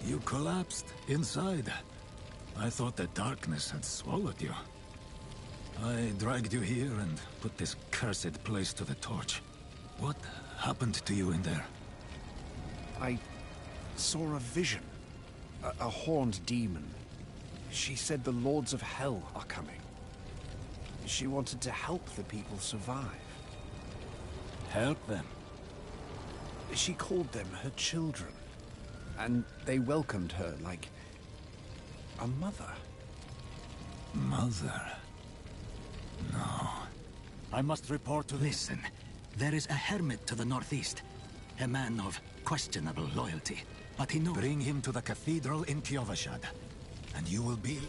You collapsed inside. I thought the darkness had swallowed you. I dragged you here and put this cursed place to the torch. What happened to you in there? I saw a vision. A horned demon. She said the lords of hell are coming. She wanted to help the people survive. Help them? She called them her children. And they welcomed her like a mother. Mother? No. I must report to... Listen, there is a hermit to the northeast. A man of questionable loyalty. But he knows... Bring him to the cathedral in Kyovashad, and you will be...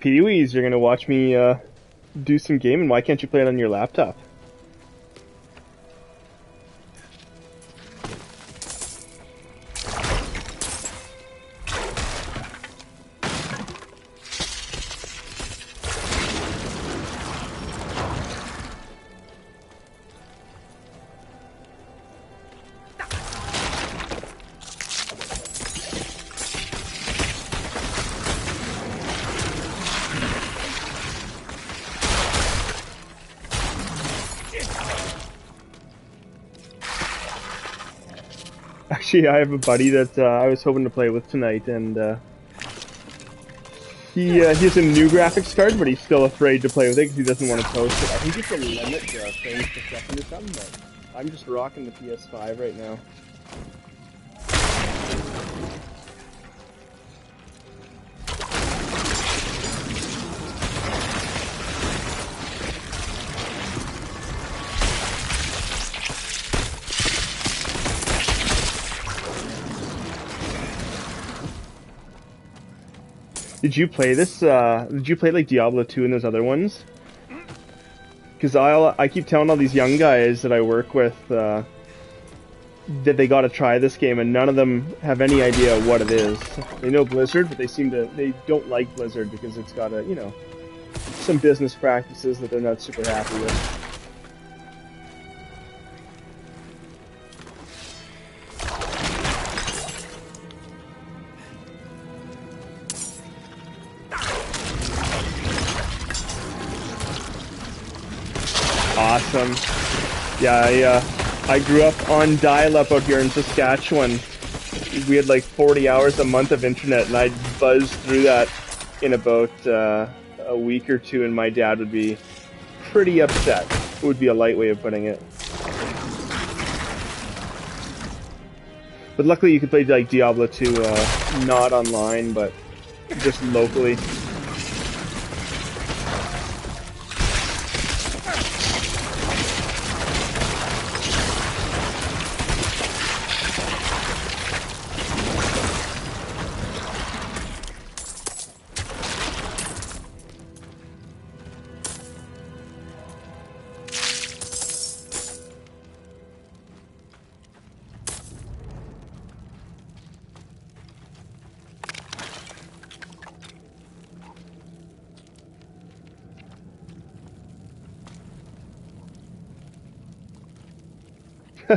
Pee-wees, you're gonna watch me do some gaming. Why can't you play it on your laptop? Actually, I have a buddy that I was hoping to play with tonight, and he has a new graphics card, but he's still afraid to play with it because he doesn't want to toast it. I think it's a limit frames per second or something, but I'm just rocking the PS5 right now. Did you play this? Did you play like Diablo 2 and those other ones? Because I keep telling all these young guys that I work with that they got to try this game, and none of them have any idea what it is. They know Blizzard, but they don't like Blizzard because it's got some business practices that they're not super happy with. Awesome. Yeah, I grew up on dial-up out here in Saskatchewan. We had like 40 hours a month of internet, and I'd buzz through that in about a week or two, and my dad would be pretty upset. It would be a light way of putting it. But luckily you could play like Diablo 2, not online, but just locally.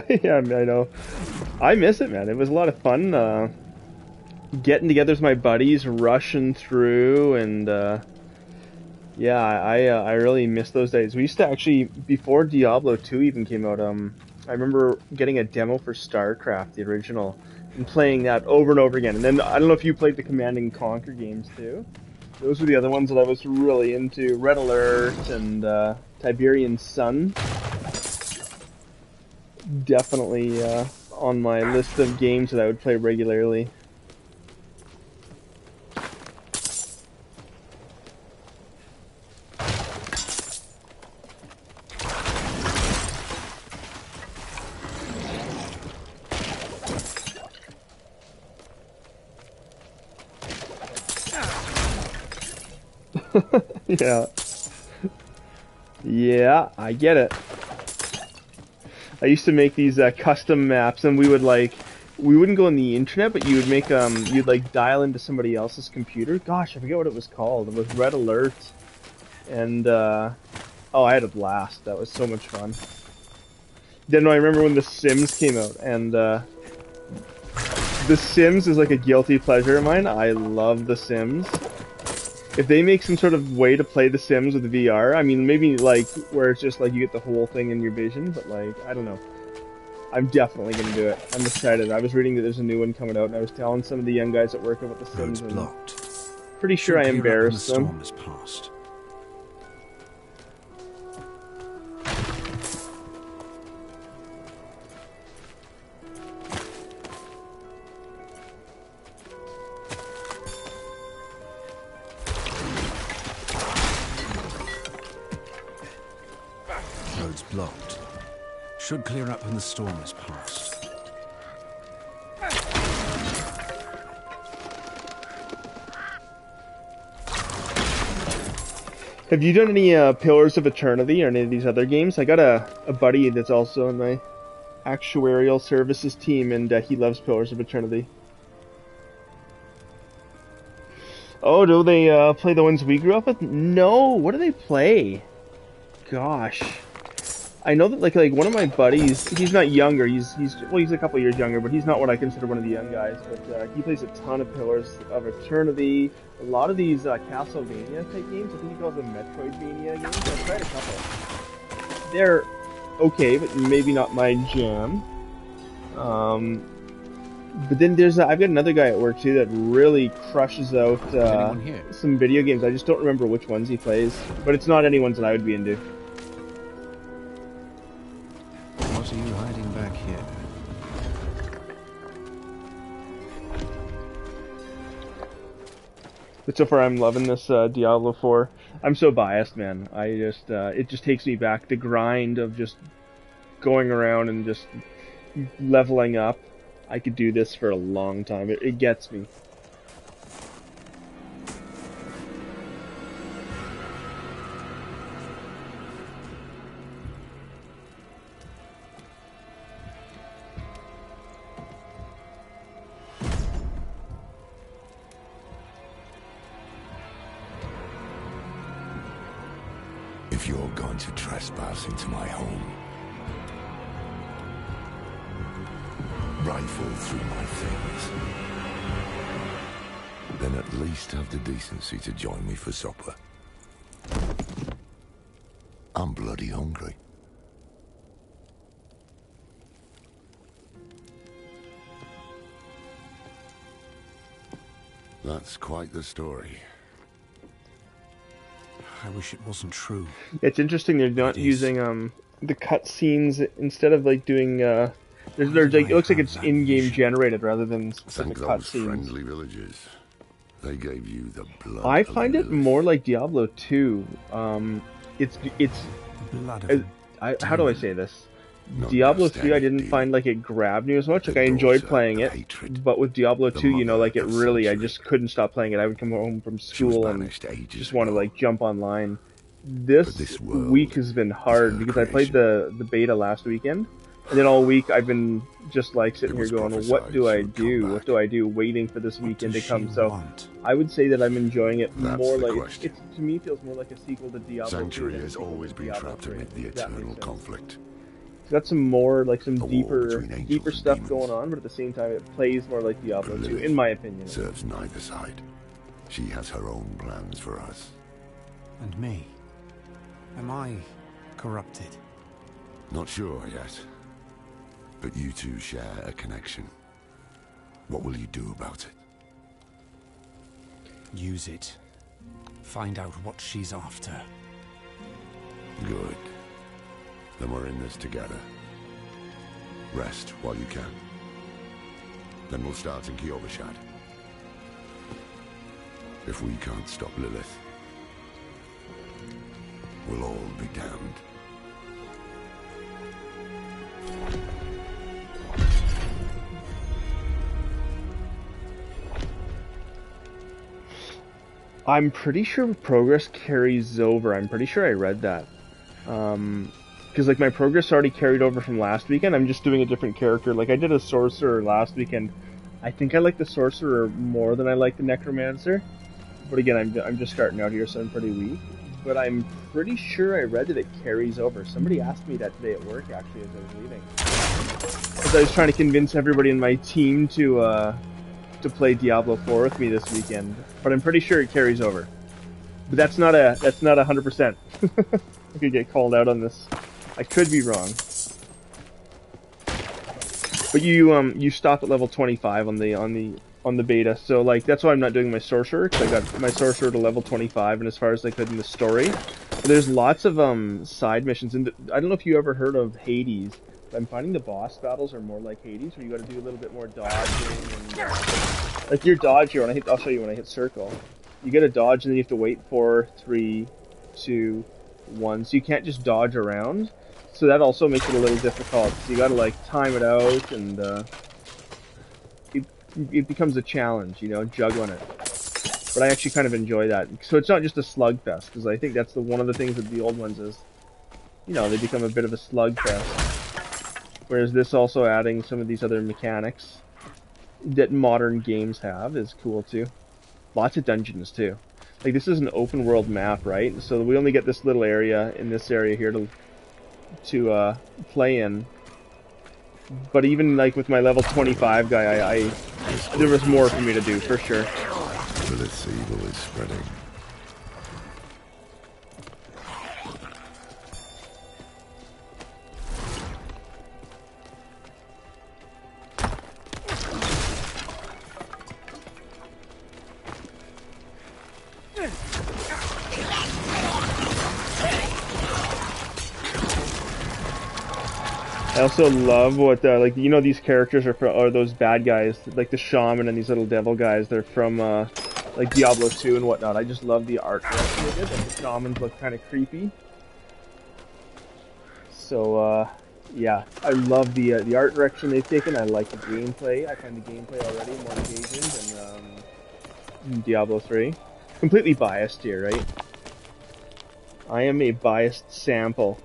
Yeah, I know. I miss it, man. It was a lot of fun. Getting together with my buddies, rushing through, and yeah, I really miss those days. We used to actually, before Diablo 2 even came out, I remember getting a demo for StarCraft, the original, and playing that over and over again. And then, I don't know if you played the Command and Conquer games too. Those were the other ones that I was really into. Red Alert and Tiberian Sun. Definitely on my list of games that I would play regularly. Yeah. Yeah, I get it. I used to make these custom maps, and we wouldn't go on the internet, but you would make, you'd like dial into somebody else's computer. Gosh, I forget what it was called. It was Red Alert. And, oh, I had a blast. That was so much fun. Then I remember when The Sims came out, and, The Sims is like a guilty pleasure of mine. I love The Sims. If they make some sort of way to play The Sims with VR, I mean, maybe like where it's just like you get the whole thing in your vision, but like, I don't know. I'm definitely gonna do it. I'm excited. I was reading that there's a new one coming out, and I was telling some of the young guys at work about The Sims. Roads blocked. Pretty sure I embarrassed them. The storm has passed. Roads blocked. Should clear up when the storm has passed. Have you done any Pillars of Eternity or any of these other games? I got a buddy that's also in my actuarial services team, and he loves Pillars of Eternity. Oh, do they play the ones we grew up with? No, what do they play? Gosh, I know that like one of my buddies, he's not younger, he's a couple years younger, but he's not what I consider one of the young guys. But he plays a ton of Pillars of Eternity, a lot of these Castlevania type games. I think he calls them Metroidvania games. I've tried a couple. They're okay, but maybe not my jam. But then I've got another guy at work too that really crushes out some video games. I just don't remember which ones he plays, but it's not any ones that I would be into. What are you hiding back here? But so far I'm loving this Diablo 4. I'm so biased, man. I just it just takes me back. The grind of just going around and just leveling up. I could do this for a long time. It gets me. If you're going to trespass into my home, rifle through my things, then at least have the decency to join me for supper. I'm bloody hungry. That's quite the story. I wish it wasn't true. It's interesting they're not using the cutscenes instead of like doing there's like, it looks like it's in-game generated rather than specific cutscenes. Friendly villagers. They gave you the blood. I find it more like Diablo 2. It's Blood of how do I say this? Diablo 3 I didn't find like it grabbed me as much. Like I enjoyed playing it, but with Diablo 2, you know, like it really, I just couldn't stop playing it. I would come home from school and just want to like jump online. This week has been hard because I played the beta last weekend, and then all week I've been just like sitting here going, what do I do? What do I do? Waiting for this weekend to come. So I would say that I'm enjoying it more like, it to me feels more like a sequel to Diablo 3. Sanctuary has always been trapped amid the eternal conflict. got some more, like some A war deeper between angels and stuff demons. going on, but at the same time it plays more like Diablo But 2, Lilith in my opinion. serves neither side. She has her own plans for us. And me? Am I corrupted? Not sure yet. But you two share a connection. What will you do about it? Use it. Find out what she's after. Good. Then we're in this together. Rest while you can. Then we'll start in Kiobashad. If we can't stop Lilith, we'll all be damned. I'm pretty sure progress carries over. I'm pretty sure I read that. Because like my progress already carried over from last weekend. I'm just doing a different character. Like I did a sorcerer last weekend. I think I like the sorcerer more than I like the necromancer. But again, I'm just starting out here, so I'm pretty weak. But I'm pretty sure I read that it carries over. Somebody asked me that today at work, actually, as I was leaving. Because I was trying to convince everybody in my team to play Diablo 4 with me this weekend. But I'm pretty sure it carries over. But that's not 100%. I could get called out on this. I could be wrong. But you stop at level 25 on the beta, so like that's why I'm not doing my sorcerer, because I got my sorcerer to level 25 and as far as I could in the story. But there's lots of side missions, and I don't know if you ever heard of Hades. But I'm finding the boss battles are more like Hades, where you got to do a little bit more dodging. And, like your dodge here, I'll show you when I hit circle. You get a dodge, and then you have to wait 4, 3, 2, 1. So you can't just dodge around. So that also makes it a little difficult. So you got to like time it out, and it becomes a challenge, you know, juggling it. But I actually kind of enjoy that. So it's not just a slugfest, because I think that's one of the things that the old ones is, you know, they become a bit of a slugfest. Whereas this also adding some of these other mechanics that modern games have is cool too. Lots of dungeons too. Like this is an open world map, right? So we only get this little area in this area here to play in. But even like with my level 25 guy, there was more for me to do for sure. Lilith's evil is spreading. I also love what, like, you know, these characters are those bad guys, like the shaman and these little devil guys. They're from, like Diablo 2 and whatnot. I just love the art direction they did. Like, the shamans look kind of creepy. So, yeah, I love the art direction they've taken. I like the gameplay. I find the gameplay already more engaging than Diablo 3. Completely biased here, right? I am a biased sample.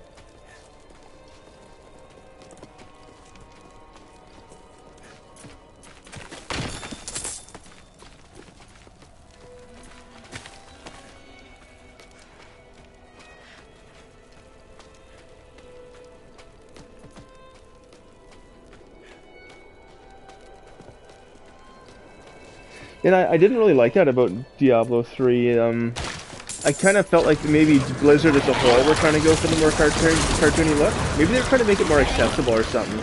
And I didn't really like that about Diablo 3. I kind of felt like maybe Blizzard as a whole were trying to go for the more cartoony look. Maybe they're trying to make it more accessible or something.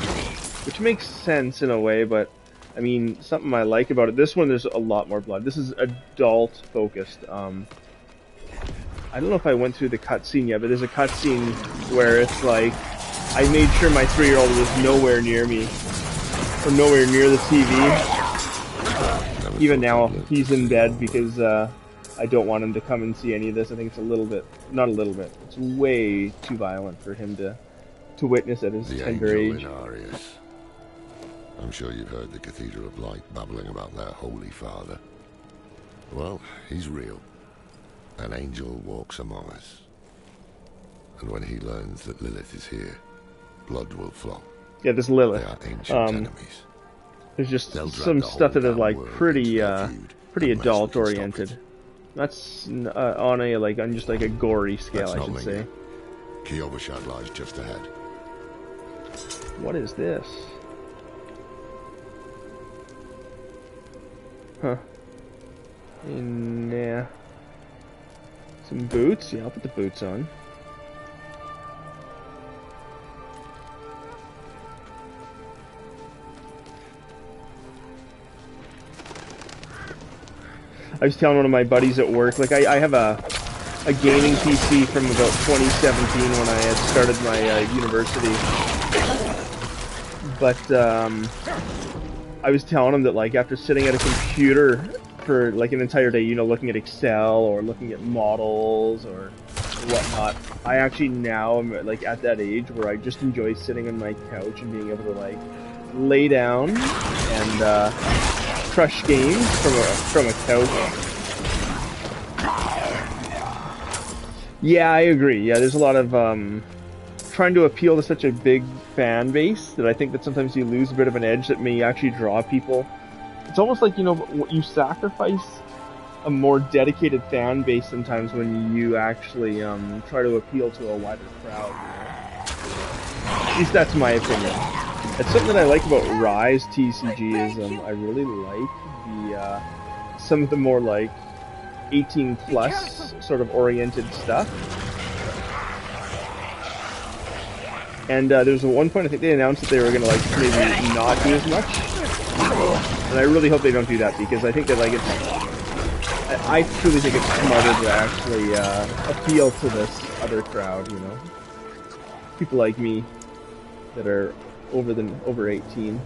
Which makes sense in a way, but I mean, something I like about it. This one, there's a lot more blood. This is adult-focused. I don't know if I went through the cutscene yet, but there's a cutscene where it's like, I made sure my 3-year-old was nowhere near me. Or nowhere near the TV. Even now, he's in bed because I don't want him to come and see any of this. I think it's a little bit, not a little bit, it's way too violent for him to witness at his tender age. I'm sure you've heard the Cathedral of Light babbling about their Holy Father. Well, he's real. An angel walks among us. And when he learns that Lilith is here, blood will flow. Yeah, this Lilith. They are ancient enemies. There's just some stuff that is like pretty adult oriented. That's on just like a gory scale, I should say. Kiobashad lies just ahead. What is this? Huh. Nah. Some boots? Yeah, I'll put the boots on. I was telling one of my buddies at work, like I have a gaming PC from about 2017 when I had started my university. But I was telling him that like after sitting at a computer for like an entire day, you know, looking at Excel or looking at models or whatnot, I actually now am like at that age where I just enjoy sitting on my couch and being able to like lay down and crush games from a couch. Yeah, I agree. Yeah, there's a lot of trying to appeal to such a big fan base that I think that sometimes you lose a bit of an edge that may actually draw people. It's almost like, you know, you sacrifice a more dedicated fan base sometimes when you actually try to appeal to a wider crowd. You know? At least that's my opinion. It's something that I like about Rise TCG is I really like the some of the more like 18 plus sort of oriented stuff. And there's one point I think they announced that they were gonna like maybe not do as much, and I really hope they don't do that because I think that like I truly think it's smarter to actually appeal to this other crowd, you know, people like me that are over 18.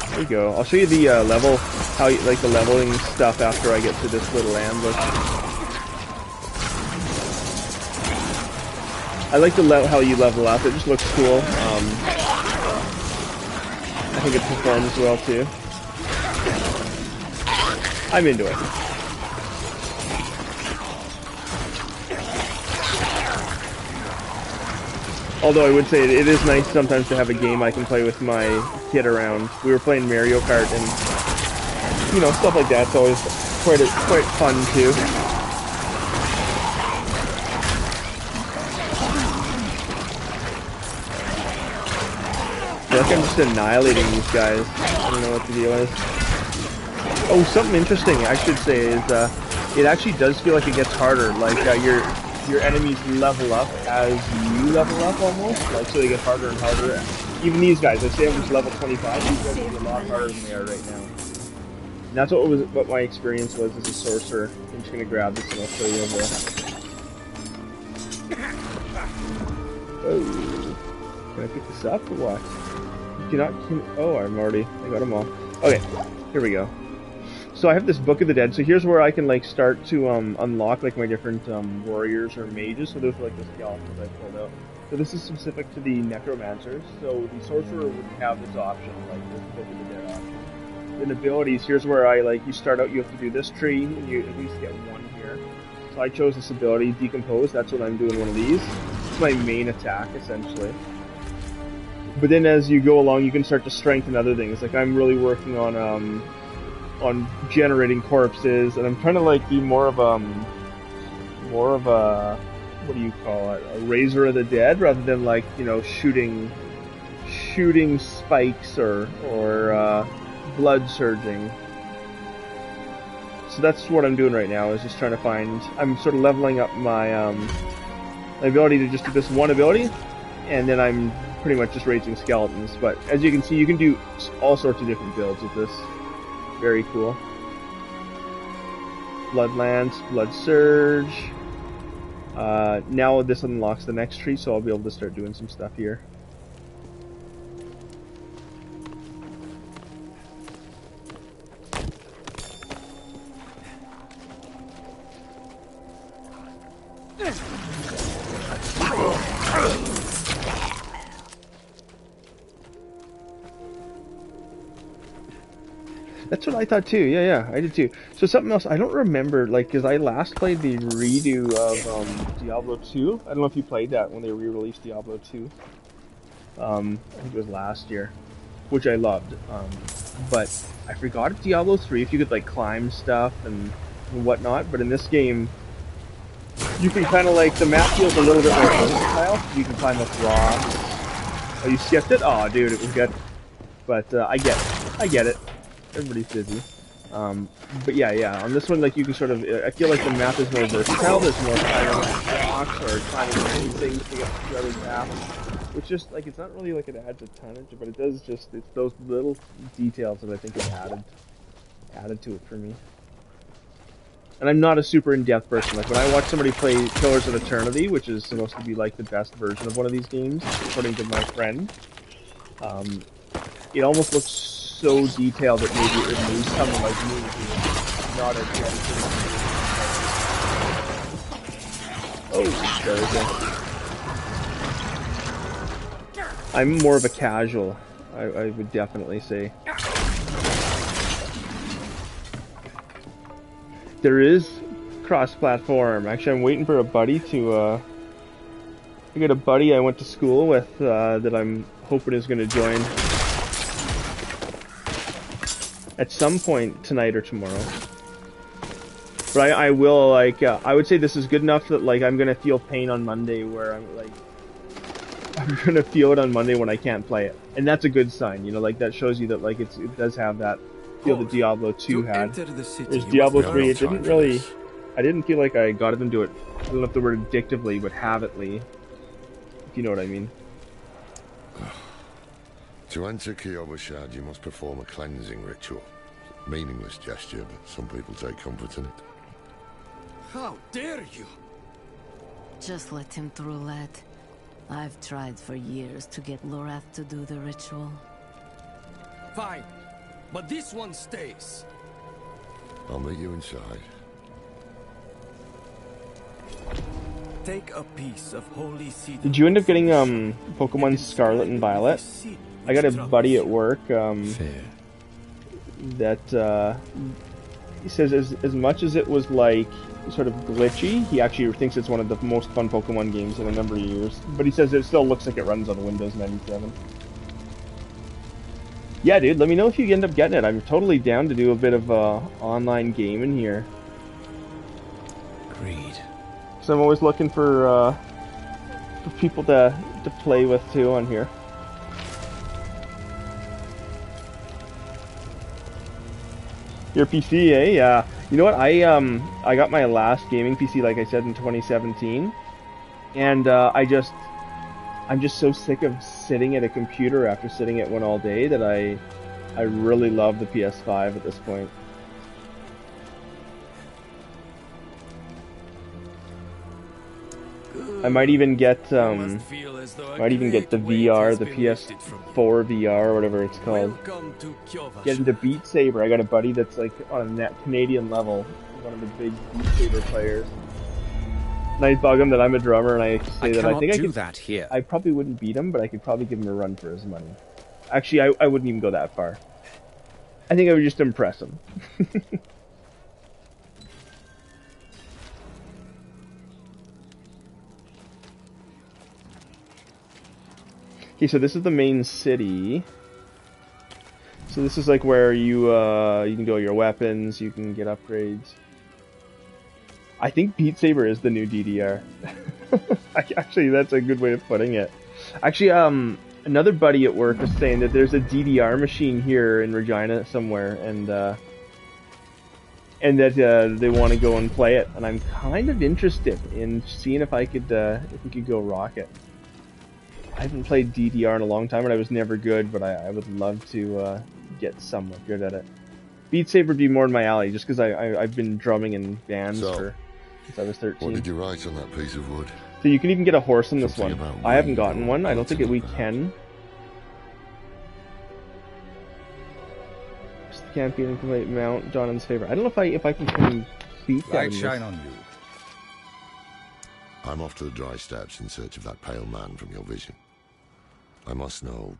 There you go. I'll show you the level, how you, like the leveling stuff after I get to this little ambush. I like the how you level up. It just looks cool. I think it performs well too. I'm into it. Although I would say it is nice sometimes to have a game I can play with my kid around. We were playing Mario Kart and, you know, stuff like that's always quite fun too. I feel like I'm just annihilating these guys. I don't know what the deal is. Oh, something interesting I should say is it actually does feel like it gets harder. Like your enemies level up as you level up almost, like so they get harder and harder. Even these guys, I say I'm just level 25, these guys are a lot harder than they are right now. And that's what my experience was as a sorcerer. I'm just gonna grab this and I'll show you Oh, can I pick this up or what? You cannot. Oh, I got them all. Okay, here we go. So I have this Book of the Dead, so here's where I can like start to unlock like my different warriors or mages. So those are like the skeletons I pulled out. So this is specific to the Necromancers, so the Sorcerer wouldn't have this option, like this Book of the Dead option. In abilities, here's where you start out, you have to do this tree, and you at least get one here. So I chose this ability, Decompose, that's what I'm doing, one of these. It's my main attack, essentially. But then as you go along, you can start to strengthen other things. Like I'm really working on generating corpses, and I'm trying to like be more of a what do you call it, a raiser of the dead, rather than like, you know, shooting spikes or blood surging. So that's what I'm doing right now, is just trying to find. I'm sort of leveling up my my ability to just do this one ability, and then I'm pretty much just raising skeletons. But as you can see, you can do all sorts of different builds with this. Very cool. Blood Lance, Blood Surge. Now this unlocks the next tree, so I'll be able to start doing some stuff here. That's what I thought too. Yeah, I did too. So something else I don't remember, like, because I last played the redo of Diablo 2. I don't know if you played that when they re-released Diablo 2. I think it was last year, which I loved. But I forgot at Diablo 3 if you could like climb stuff and whatnot. But in this game, you can kind of like, the map feels a little bit more versatile. You can climb up rocks. Oh, you skipped it? Oh, dude, it was good. But I get it. Everybody's busy. But yeah, on this one, like, you can sort of, I feel like the map is more versatile. There's more climbing rocks or climbing things to get to other paths. Which just, like, it's not really like it adds a tonnage, but it does just, it's those little details that I think have added to it for me. And I'm not a super in-depth person. Like, when I watch somebody play Pillars of Eternity, which is supposed to be, like, the best version of one of these games, according to my friend, it almost looks so detailed that maybe it would lose someone like me who's not a dedicated. Oh, there we go. I'm more of a casual, I would definitely say. There is cross-platform. Actually, I'm waiting for a buddy to, I got a buddy I went to school with, that I'm hoping is going to join at some point tonight or tomorrow. But I will, like, I would say this is good enough that, like, I'm going to feel pain on Monday where I'm, like, I'm going to feel it on Monday when I can't play it. And that's a good sign, you know, like, that shows you that, like, it does have that feel that Diablo 2 had. There's Diablo 3, it didn't really, I didn't feel like I got into it, I don't know if the word addictively, but habitly, if you know what I mean. To enter Kiobashad, you must perform a cleansing ritual. Meaningless gesture, but some people take comfort in it. How dare you? Just let him through, lad. I've tried for years to get Lorath to do the ritual. Fine, but this one stays. I'll meet you inside. Take a piece of holy seed. Did you end up getting Pokemon Scarlet and Violet? I got a buddy at work that he says as much as it was like sort of glitchy, he actually thinks it's one of the most fun Pokemon games in a number of years. But he says it still looks like it runs on Windows 97. Yeah, dude, let me know if you end up getting it. I'm totally down to do a bit of online gaming here. Agreed. So I'm always looking for people to play with too on here. Your PC, eh? Yeah. You know what? I got my last gaming PC, like I said, in 2017, and I'm just so sick of sitting at a computer after sitting at one all day that I really love the PS5 at this point. I might even get the VR, the PS4 VR, or whatever it's called. Get into Beat Saber. I got a buddy that's like on a Canadian level, one of the big Beat Saber players. And I bug him that I'm a drummer, and I say that I think I could. That here. I probably wouldn't beat him, but I could probably give him a run for his money. Actually, I wouldn't even go that far. I think I would just impress him. Okay, so this is the main city. So this is like where you can go your weapons, you can get upgrades. I think Beat Saber is the new DDR. Actually, that's a good way of putting it. Actually, another buddy at work was saying that there's a DDR machine here in Regina somewhere, and that they want to go and play it, and I'm kind of interested in seeing if I could if we could go rock it. I haven't played DDR in a long time, and I was never good, but I would love to get somewhat good at it. Beat Saber would be more in my alley, just because I've been drumming in bands since I was 13. What did you write on that piece of wood? So you can even get a horse in this Something one. about I haven't wind gotten or one. I don't think we something can. Just the campaign complete mount Donan's favor. I don't know if I can complete that. Light shine on you. I'm off to the dry steppes in search of that pale man from your vision. I must know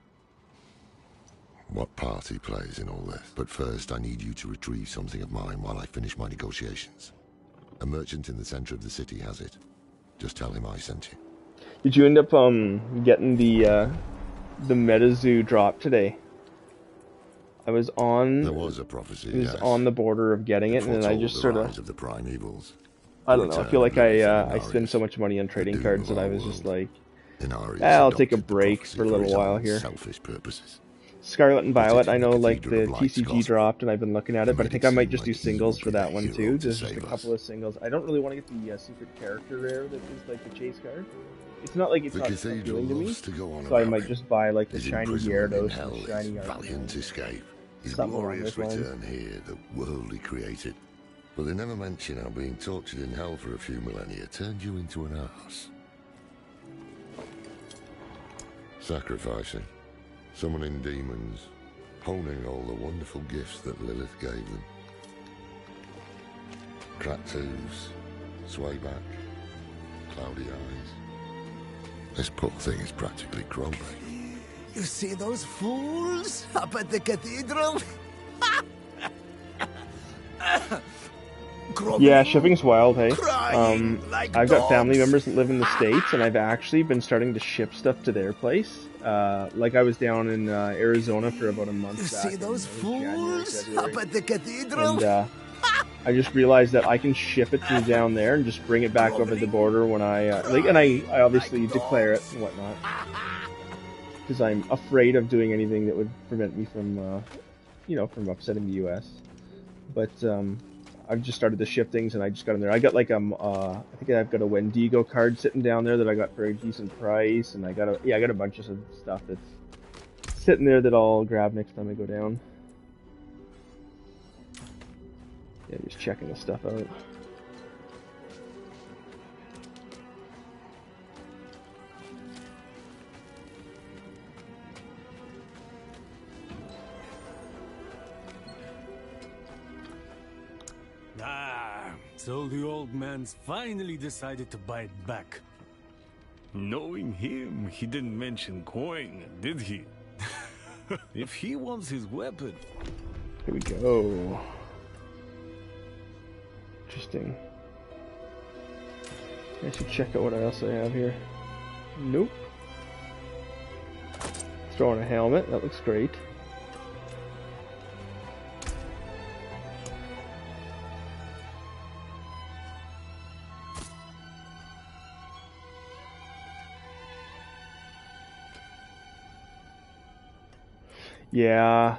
what part he plays in all this. But first, I need you to retrieve something of mine while I finish my negotiations. A merchant in the center of the city has it. Just tell him I sent you. Did you end up getting the MetaZoo drop today? I was on. There was a prophecy. It was yes. on the border of getting it, and then I just sort of the primeval. I don't know. I feel like I spend so much money on trading cards that I was just like, I'll take a break for a little while here. Selfish purposes. Scarlet and Violet, I know like the TCG dropped and I've been looking at it, but I think I might just do singles for that one too. Just a couple of singles. I don't really want to get the secret character rare that is like the chase card. It's not like it's not appealing to me, so I might just buy like the shiny Gyarados and the shiny Valiant escape. His something glorious return here, the world he created. But they never mention how being tortured in hell for a few millennia turned you into an ass. Sacrificing, summoning demons, honing all the wonderful gifts that Lilith gave them. Cracked hooves, sway back, cloudy eyes. This poor thing is practically crawling. You see those fools up at the cathedral? Yeah, shipping's wild, hey. I've got family members that live in the States, and I've actually been starting to ship stuff to their place. Like I was down in Arizona for about a month back. You see those fools up at the cathedral? And I just realized that I can ship it from down there and just bring it back over the border when I like, and I obviously declare it and whatnot, because I'm afraid of doing anything that would prevent me from, you know, from upsetting the U.S. But I've just started to ship things, and I just got in there. I got like I think I've got a Wendigo card sitting down there that I got for a decent price, and I got a bunch of stuff that's sitting there that I'll grab next time I go down. Yeah, just checking the stuff out. So the old man's finally decided to buy it back. Knowing him, he didn't mention coin, did he? If he wants his weapon... Here we go. Interesting. I should check out what else I have here. Nope. Throw on a helmet, that looks great. Yeah,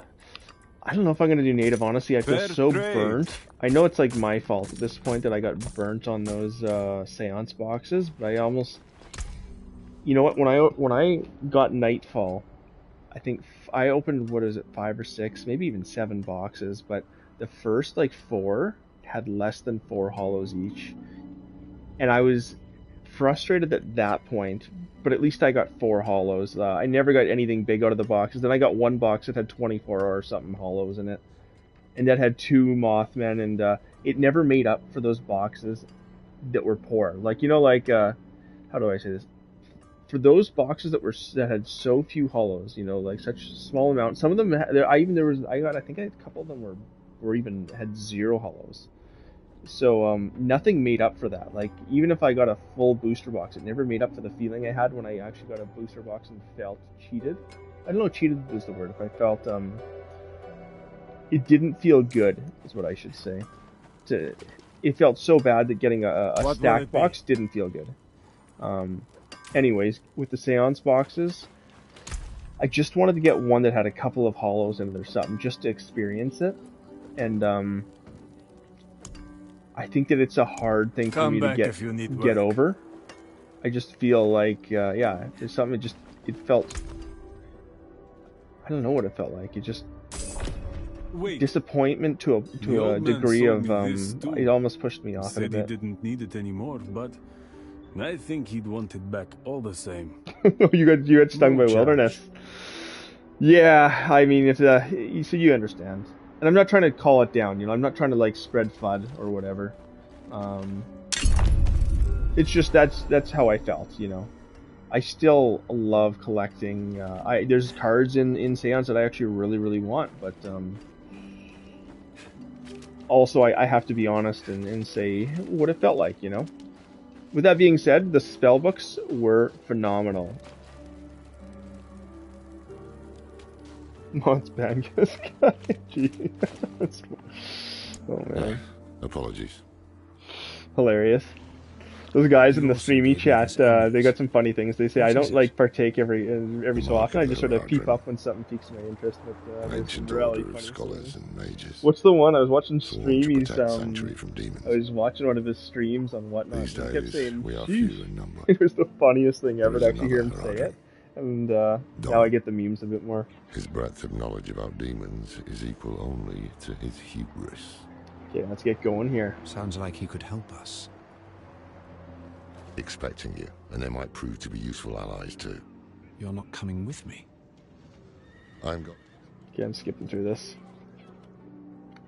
I don't know if I'm gonna do native, honestly. I feel so burnt. I know it's like my fault at this point that I got burnt on those seance boxes, but I almost, you know what? When I got Nightfall, I think I opened, what is it, 5 or 6, maybe even 7 boxes, but the first like 4 had less than 4 hollows each, and I was frustrated at that point. But at least I got 4 hollows. I never got anything big out of the boxes. Then I got one box that had 24 or something hollows in it, and that had 2 Mothmen, and it never made up for those boxes that were poor. Like, you know, like how do I say this? For those boxes that had so few hollows, you know, like such small amounts. Some of them I think a couple of them were even had 0 hollows. So nothing made up for that. Like, even if I got a full booster box, it never made up for the feeling I had when I actually got a booster box and felt cheated. I don't know, cheated is the word. If I felt it didn't feel good, is what I should say. It felt so bad that getting a stacked box didn't feel good. Anyways, with the seance boxes, I just wanted to get one that had a couple of hollows in it or something, just to experience it. And I think that it's a hard thing for me to get over. I just feel like, yeah, there's something it felt, I don't know what it felt like. It just, disappointment to a degree of, it almost pushed me off a bit. Said he didn't need it anymore, but I think he'd want it back all the same. you got stung by wilderness. Yeah, I mean, it's so you understand. And I'm not trying to call it down, you know, I'm not trying to like spread FUD or whatever. It's just that's how I felt, you know. I still love collecting. There's cards in Seance that I actually really want, but also I have to be honest and say what it felt like, you know. With that being said, the spell books were phenomenal. Mods Bangus guy. Gee. Oh man. Apologies. Hilarious. Those guys in the streamy chat, they got some funny things. They say, I don't like partake every so often. I just sort of peep up when something piques my interest. But there's some really funny scholars and mages. What's the one? I was watching stream. From demons. I was watching one of his streams on whatnot. These days, he kept saying, we are few in number. It was the funniest thing ever to actually hear him another say it. And now I get the memes a bit more. His breadth of knowledge about demons is equal only to his hubris. Okay, let's get going here. Sounds like he could help us. Expecting you, and they might prove to be useful allies too. You're not coming with me. Okay, I'm skipping through this.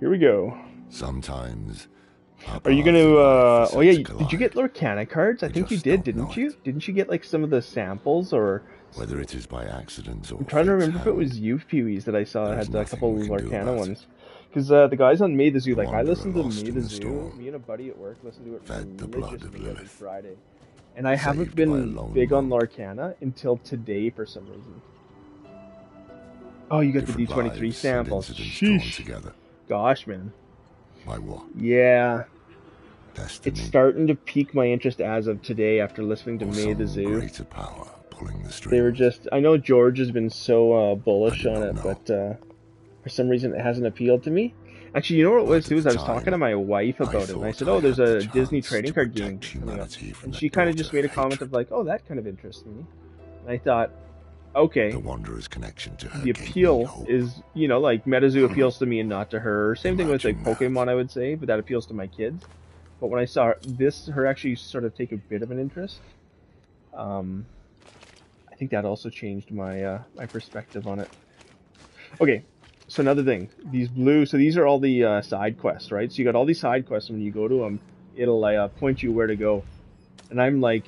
Here we go. Sometimes. Are you gonna? Oh yeah, did you get Lorcana cards? I think you did, didn't you? Didn't you get like some of the samples or? Whether it is by accident or. I'm trying to remember if it was you, Pewees, that I saw had a couple of Lorcana ones. Because the guys on May the Zoo, like I listened to May the Zoo. Me and a buddy at work listened to it religiously every Friday. And I haven't been big on Lorcana until today for some reason. Oh, you got the D23 samples. Sheesh. Gosh, man. My what? Yeah. Destiny. It's starting to pique my interest as of today after listening to May the Zoo. Greater power pulling the strings. They were just... I know George has been so bullish on it, but for some reason it hasn't appealed to me. Actually, you know what it was too? Is I was talking to my wife about it, and I said, "Oh, there's a Disney trading card game coming up," and she kind of just made a comment of like, "Oh, that kind of interests me." And I thought, okay, the Wanderer's connection to her the appeal is, you know, like MetaZoo appeals to me and not to her. Same thing with like Pokemon, I would say, but that appeals to my kids. But when I saw her actually sort of take a bit of an interest, I think that also changed my my perspective on it. Okay. So another thing, these are all the side quests, right? So you got all these side quests, and when you go to them, it'll point you where to go. And I'm like,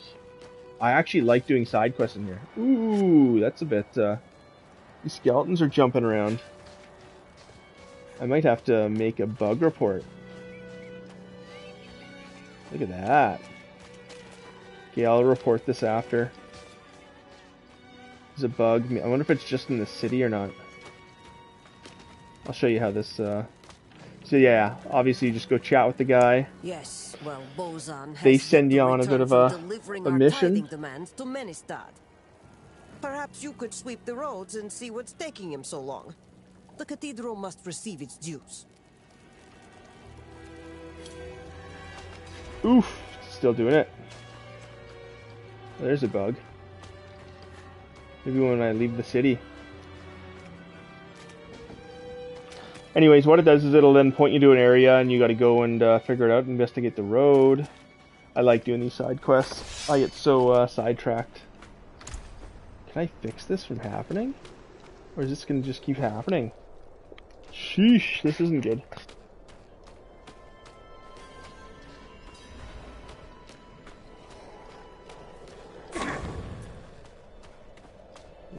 I actually like doing side quests in here. Ooh, that's a bit, these skeletons are jumping around. I might have to make a bug report. Look at that. Okay, I'll report this after. There's a bug. I wonder if it's just in the city or not. I'll show you how this, so yeah, obviously you just go chat with the guy. Yes, well, Bozan has they send you on a bit of a mission. Demands to Menestad. Perhaps you could sweep the roads and see what's taking him so long. The cathedral must receive its dues. Oof, still doing it. There's a bug. Maybe when I leave the city. Anyways, what it does is it'll then point you to an area and you gotta go and figure it out, investigate the road. I like doing these side quests. I get so sidetracked. Can I fix this from happening? Or is this gonna just keep happening? Sheesh, this isn't good.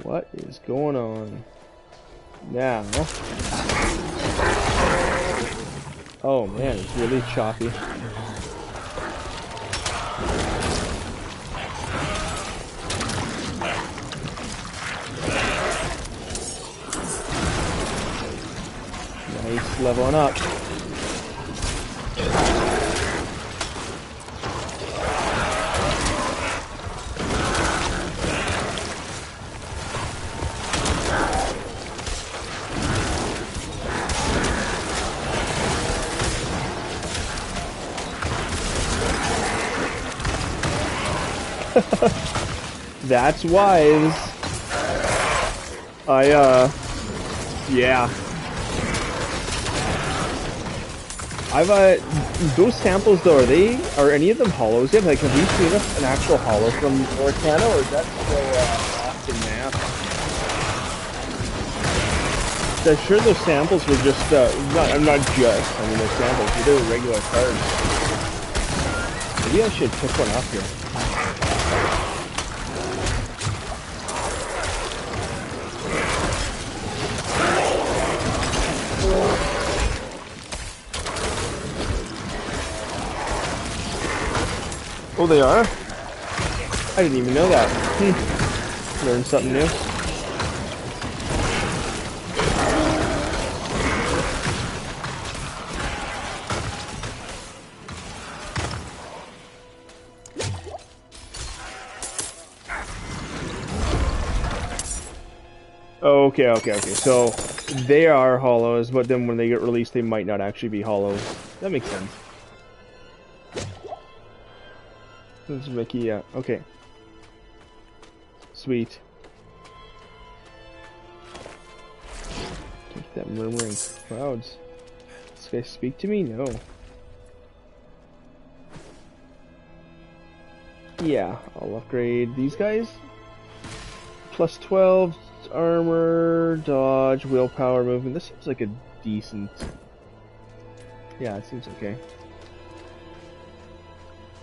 What is going on? Now... Oh man, it's really choppy. Nice, leveling up. That's wise. Yeah. Those samples though, are any of them hollows yet? Like, have we seen an actual hollow from Lorcana, or is that still lost in math? So I'm sure those samples were just, I mean, those samples, they were regular cards. Maybe I should pick one up here. Oh, they are? I didn't even know that. Learned something new. Okay. So they are hollows, but then when they get released, they might not actually be hollows. That makes sense. This is Mickey, yeah. Okay. Sweet. Take that murmuring clouds. This guy speak to me? No. Yeah, I'll upgrade these guys. Plus 12 armor, dodge, willpower, movement. This seems like a decent... Yeah, it seems okay.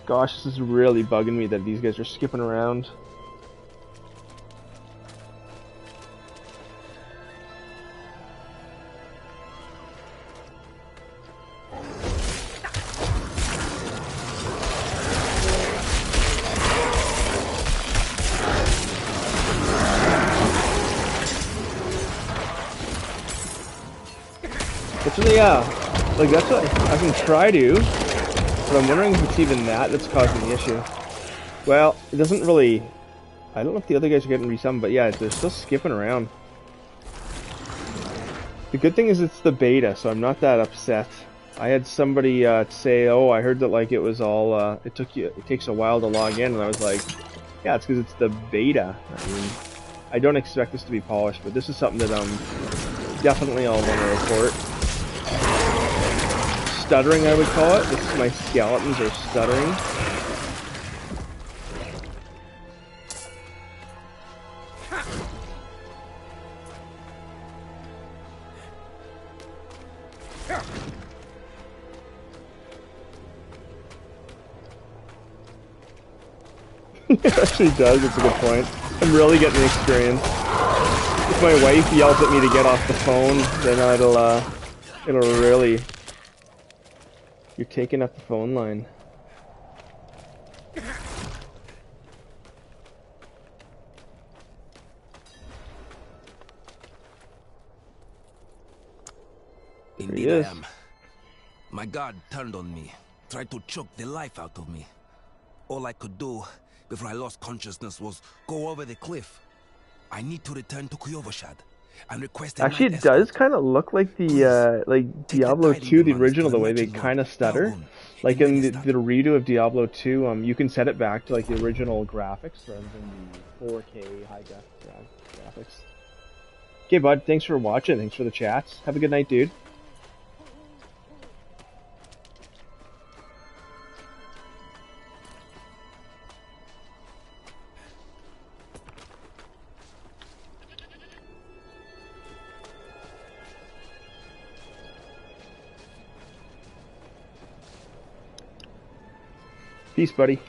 Gosh, this is really bugging me that these guys are skipping around. Yeah, like that's what I can try to, but I'm wondering if it's even that's causing the issue. Well, it doesn't really, I don't know if the other guys are getting resummoned, but yeah, they're still skipping around. The good thing is it's the beta, so I'm not that upset. I had somebody say, oh, I heard that like it was all, it takes a while to log in, and I was like, yeah, it's because it's the beta. I mean, I don't expect this to be polished, but this is something that definitely I'll want to report. Stuttering, I would call it. This is my skeletons are stuttering. It actually does, it's a good point. I'm really getting the experience. If my wife yells at me to get off the phone, then it'll really... You're taking up the phone line. Indeed I am. My guard turned on me, tried to choke the life out of me. All I could do before I lost consciousness was go over the cliff. I need to return to Kuyovashad and request a Actually, it does kind of look like the like Diablo 2, the original, the way they kind of stutter. Like in the redo of Diablo 2, you can set it back to like the original graphics rather than the 4K high def graphics. Okay, bud, thanks for watching. Thanks for the chats. Have a good night, dude. Peace, buddy.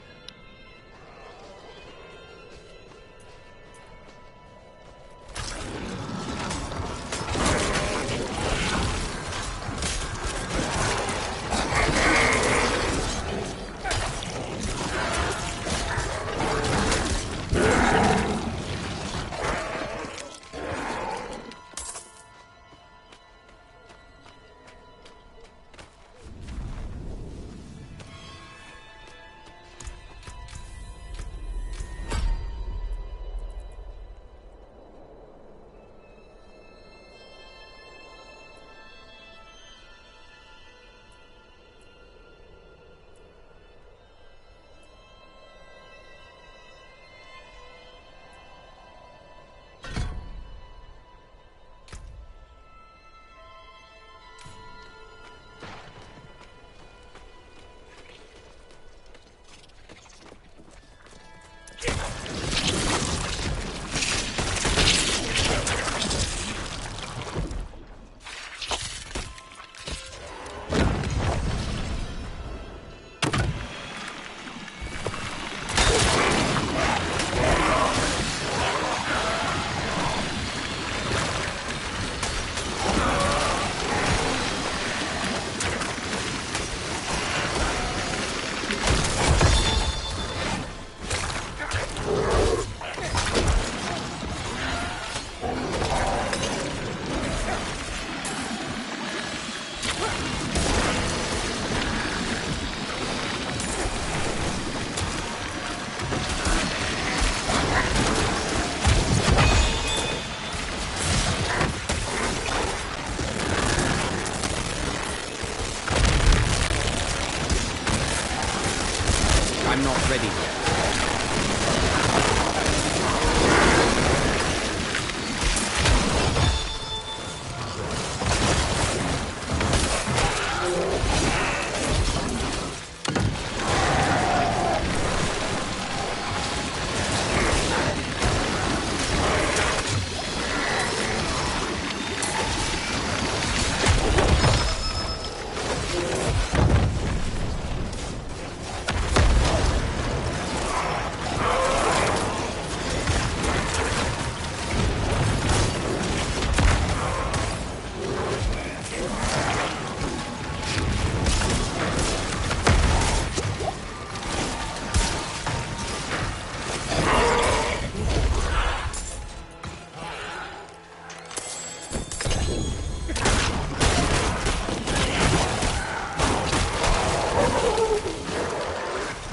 ready yet.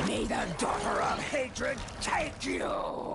May the daughter of hatred take you!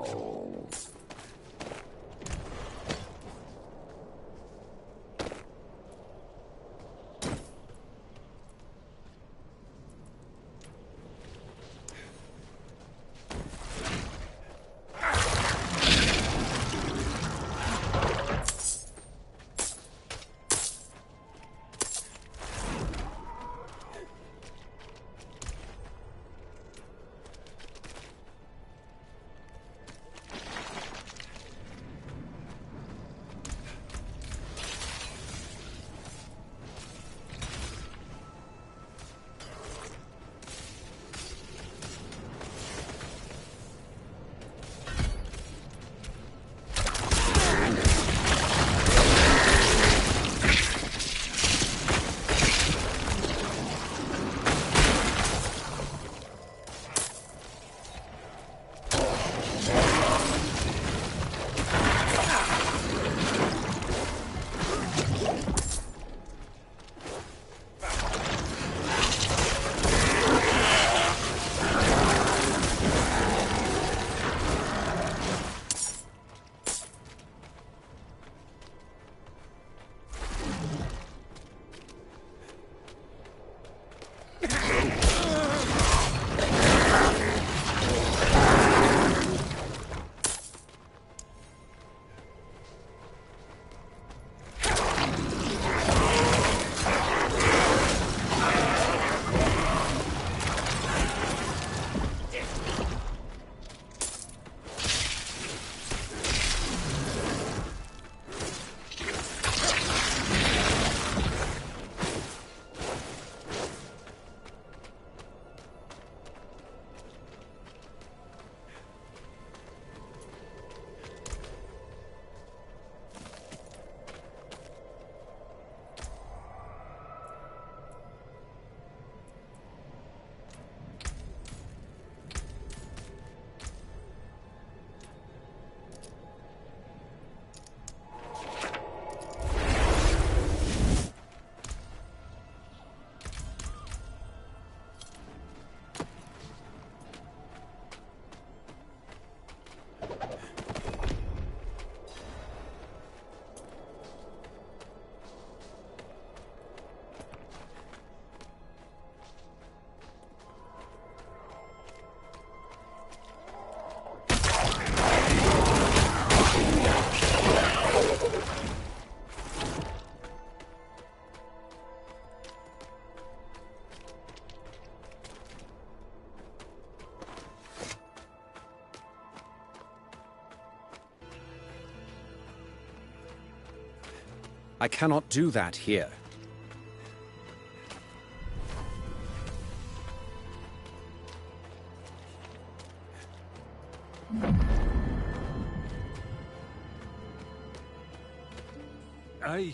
I cannot do that here. I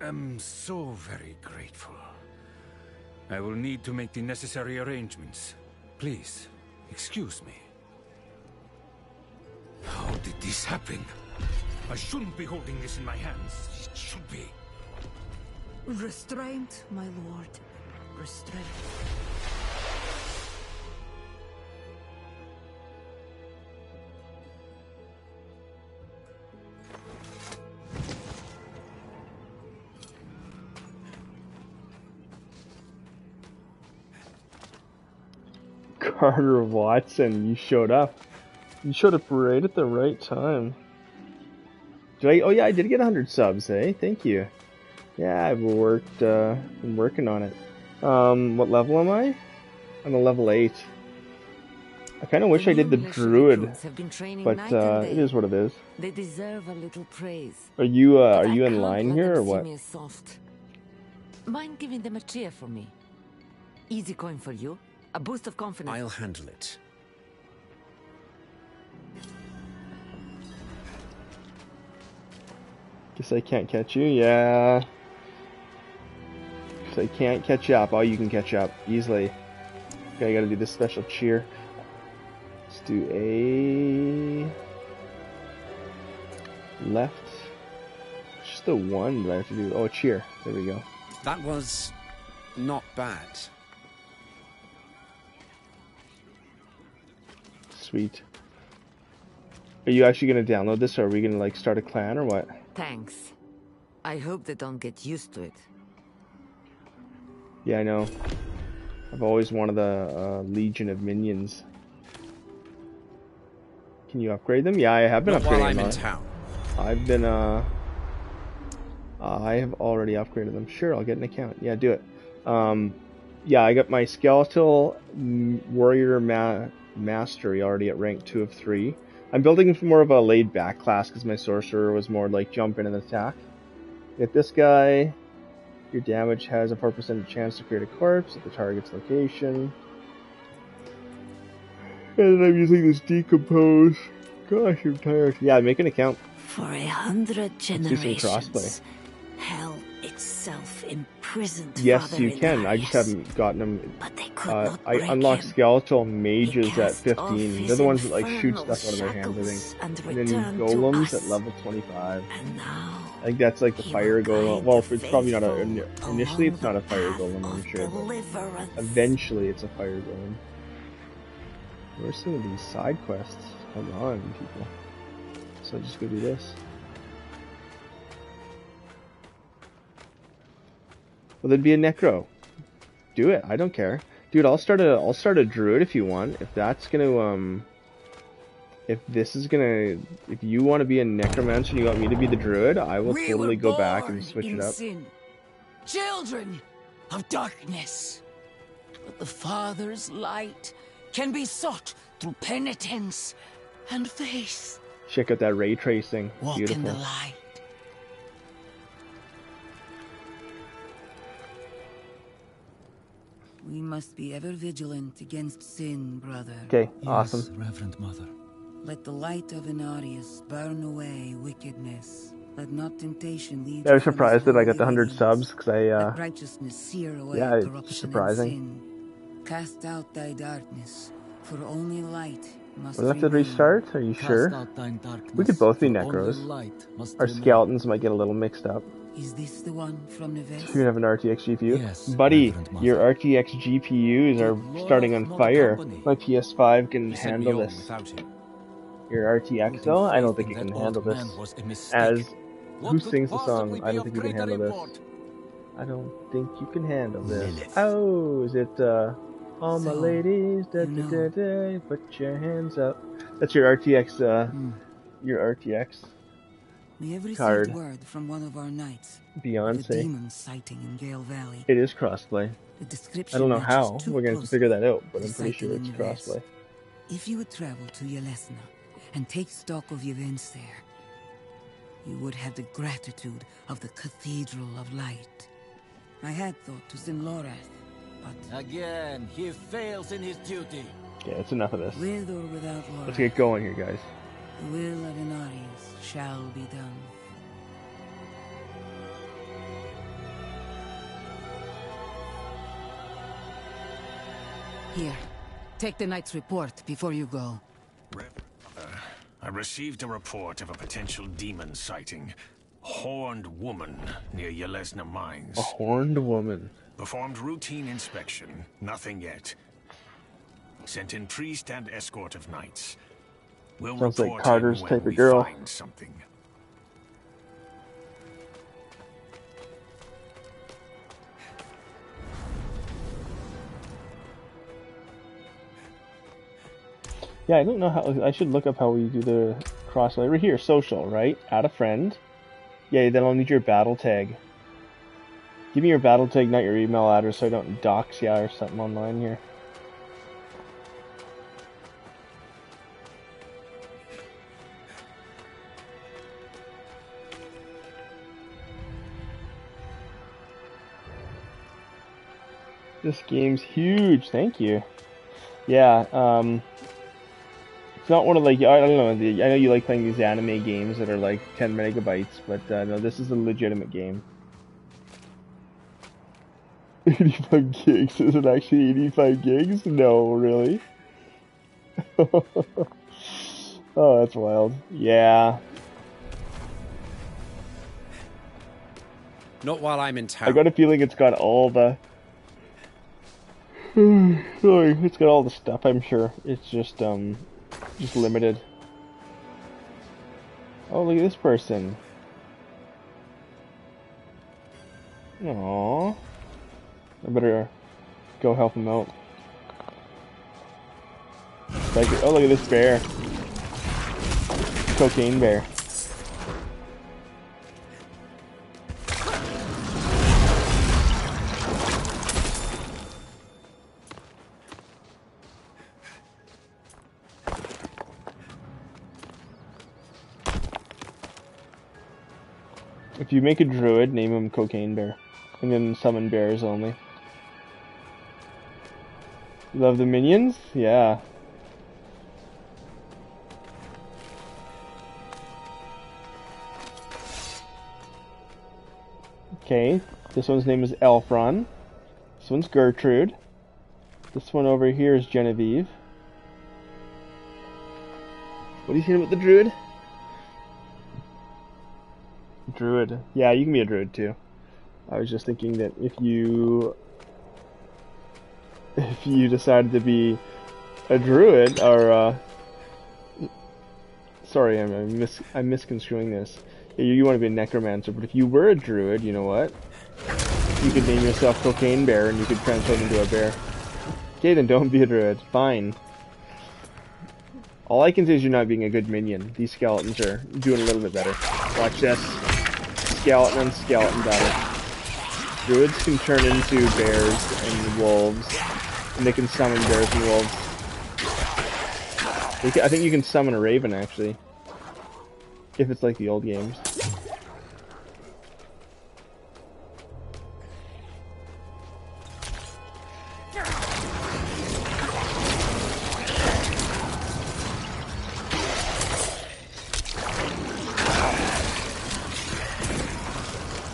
am so very grateful. I will need to make the necessary arrangements. Please, excuse me. How did this happen? I shouldn't be holding this in my hands. It should be. Restraint, my lord. Restraint. Carter Watson, you showed up. You showed up right at the right time. Did I? Oh yeah, I did get 100 subs, eh? Thank you. Yeah, I've been working on it. What level am I? I'm a level 8. I kind of wish I did the druid, but it is what it is. They deserve a little praise. Are you in line here or what? Mind giving them a cheer for me? Easy coin for you. A boost of confidence. I'll handle it. Guess I can't catch you. Yeah. Guess I can't catch up. Oh, you can catch up easily. Okay, I gotta do this special cheer. Let's do a left. Just the one that I have to do. Oh, a cheer. There we go. That was not bad. Sweet. Are you actually gonna download this, or are we gonna like start a clan or what? Thanks. I hope they don't get used to it. Yeah, I know. I've always wanted a legion of minions. Can you upgrade them? Yeah, I have been upgrading them. While I'm in town. I've been I have already upgraded them. Sure, I'll get an account. Yeah, do it. Yeah, I got my skeletal warrior mastery already at rank 2 of 3. I'm building more of a laid back class because my sorcerer was more like jump in and attack. Get this guy. Your damage has a 4% chance to create a corpse at the target's location. And then I'm using this decompose. Gosh, I'm tired. Yeah, make an account. For 100 generations, crossplay. hell itself imprisoned. Yes, Father you can. Elias. I just haven't gotten them. But they could not I break unlocked him. skeletal mages at cast off 15. They're the ones that like shoot infernal stuff out of their hands, I shackles think. and And then return to golems us. at level 25. And now I think that's like the he fire will golem. guide Well, the it's probably not a. faithful Initially, along it's not a the fire path golem, I'm of sure. But deliverance. eventually, it's a fire golem. Where's some of these side quests? Come on, people. So just go do this. Well, there'd be a necro. Do it. I don't care, dude. I'll start a druid if you want. If that's gonna if this is gonna, if you want to be a necromancer and you want me to be the druid, I will totally go back and switch it up. Sin. Children of darkness, but the Father's light can be sought through penitence and faith. Check out that ray tracing. Walk Beautiful. in the light. We must be ever vigilant against sin, brother. Okay, awesome. Reverend Mother. Let the light of Inarius burn away wickedness. Let not temptation lead. Yeah, I was surprised that I got the 100 subs because Let righteousness sear away yeah, it's corruption surprising. and sin. Cast out thy darkness, for only light must We'll have to remain. restart. Are you sure? We could both be necros. Our skeletons might get a little mixed up. Is this the one from the You vest? can have an RTX GPU. Yes, buddy, Reverend Mother. your RTX GPUs are starting on fire. My PS5 can handle this. Your RTX though, I don't think it can handle this. As who sings the song? I don't think you can handle this. I don't think you can handle this. Oh, is it all my ladies, da da da da, put your hands up. That's your RTX your RTX We have received card. word from one of our knights. Beyonce. The demon sighting in Gale Valley. It is crossplay. The description I don't know matches how. too We're going to have to closely figure that out, but the I'm pretty sure sighting it's in the vest. crossplay. If you would travel to Yelesna and take stock of the events there, you would have the gratitude of the Cathedral of Light. I had thought to send Lorath, but Again, he fails in his duty. Yeah, it's enough of this. with or without Lorath, Let's get going here, guys. the will of Inarius shall be done. Here, take the knight's report before you go. I received a report of a potential demon sighting. Horned woman near Yelesna Mines. A horned woman. Performed routine inspection. Nothing yet. Sent in priest and escort of knights. We'll Sounds like report Carter's in when type of we girl. find something. Yeah, I don't know how. I should look up how we do the crossplay. Right here, social, right? Add a friend. Yeah, then I'll need your battle tag. Give me your battle tag, not your email address, so I don't dox ya or something online here. This game's huge. Thank you. Yeah, it's not one of like, I don't know, I know you like playing these anime games that are like 10 megabytes, but no, this is a legitimate game. 85 gigs? Is it actually 85 gigs? No, really? Oh, that's wild. Yeah. Not while I'm in town. I got a feeling it's got all the... Sorry, it's got all the stuff, I'm sure. It's just limited. Oh, look at this person. Aww. I better go help him out. Oh, look at this bear. Cocaine bear. If you make a druid, name him Cocaine Bear. And then summon bears only. You love the minions? Yeah. Okay, this one's name is Elfron. This one's Gertrude. This one over here is Genevieve. What are you saying about the druid? Druid. Yeah, you can be a druid too. I was just thinking that if you decided to be a druid, or sorry, I'm misconstruing this. You want to be a necromancer, but if you were a druid, you know what? You could name yourself Cocaine Bear, and you could transform into a bear. Okay, then don't be a druid. Fine. All I can say is you're not being a good minion. These skeletons are doing a little bit better. Watch this. Skeleton on skeleton battle. Druids can turn into bears and wolves, and they can summon bears and wolves. I think you can summon a raven, actually. If it's like the old games.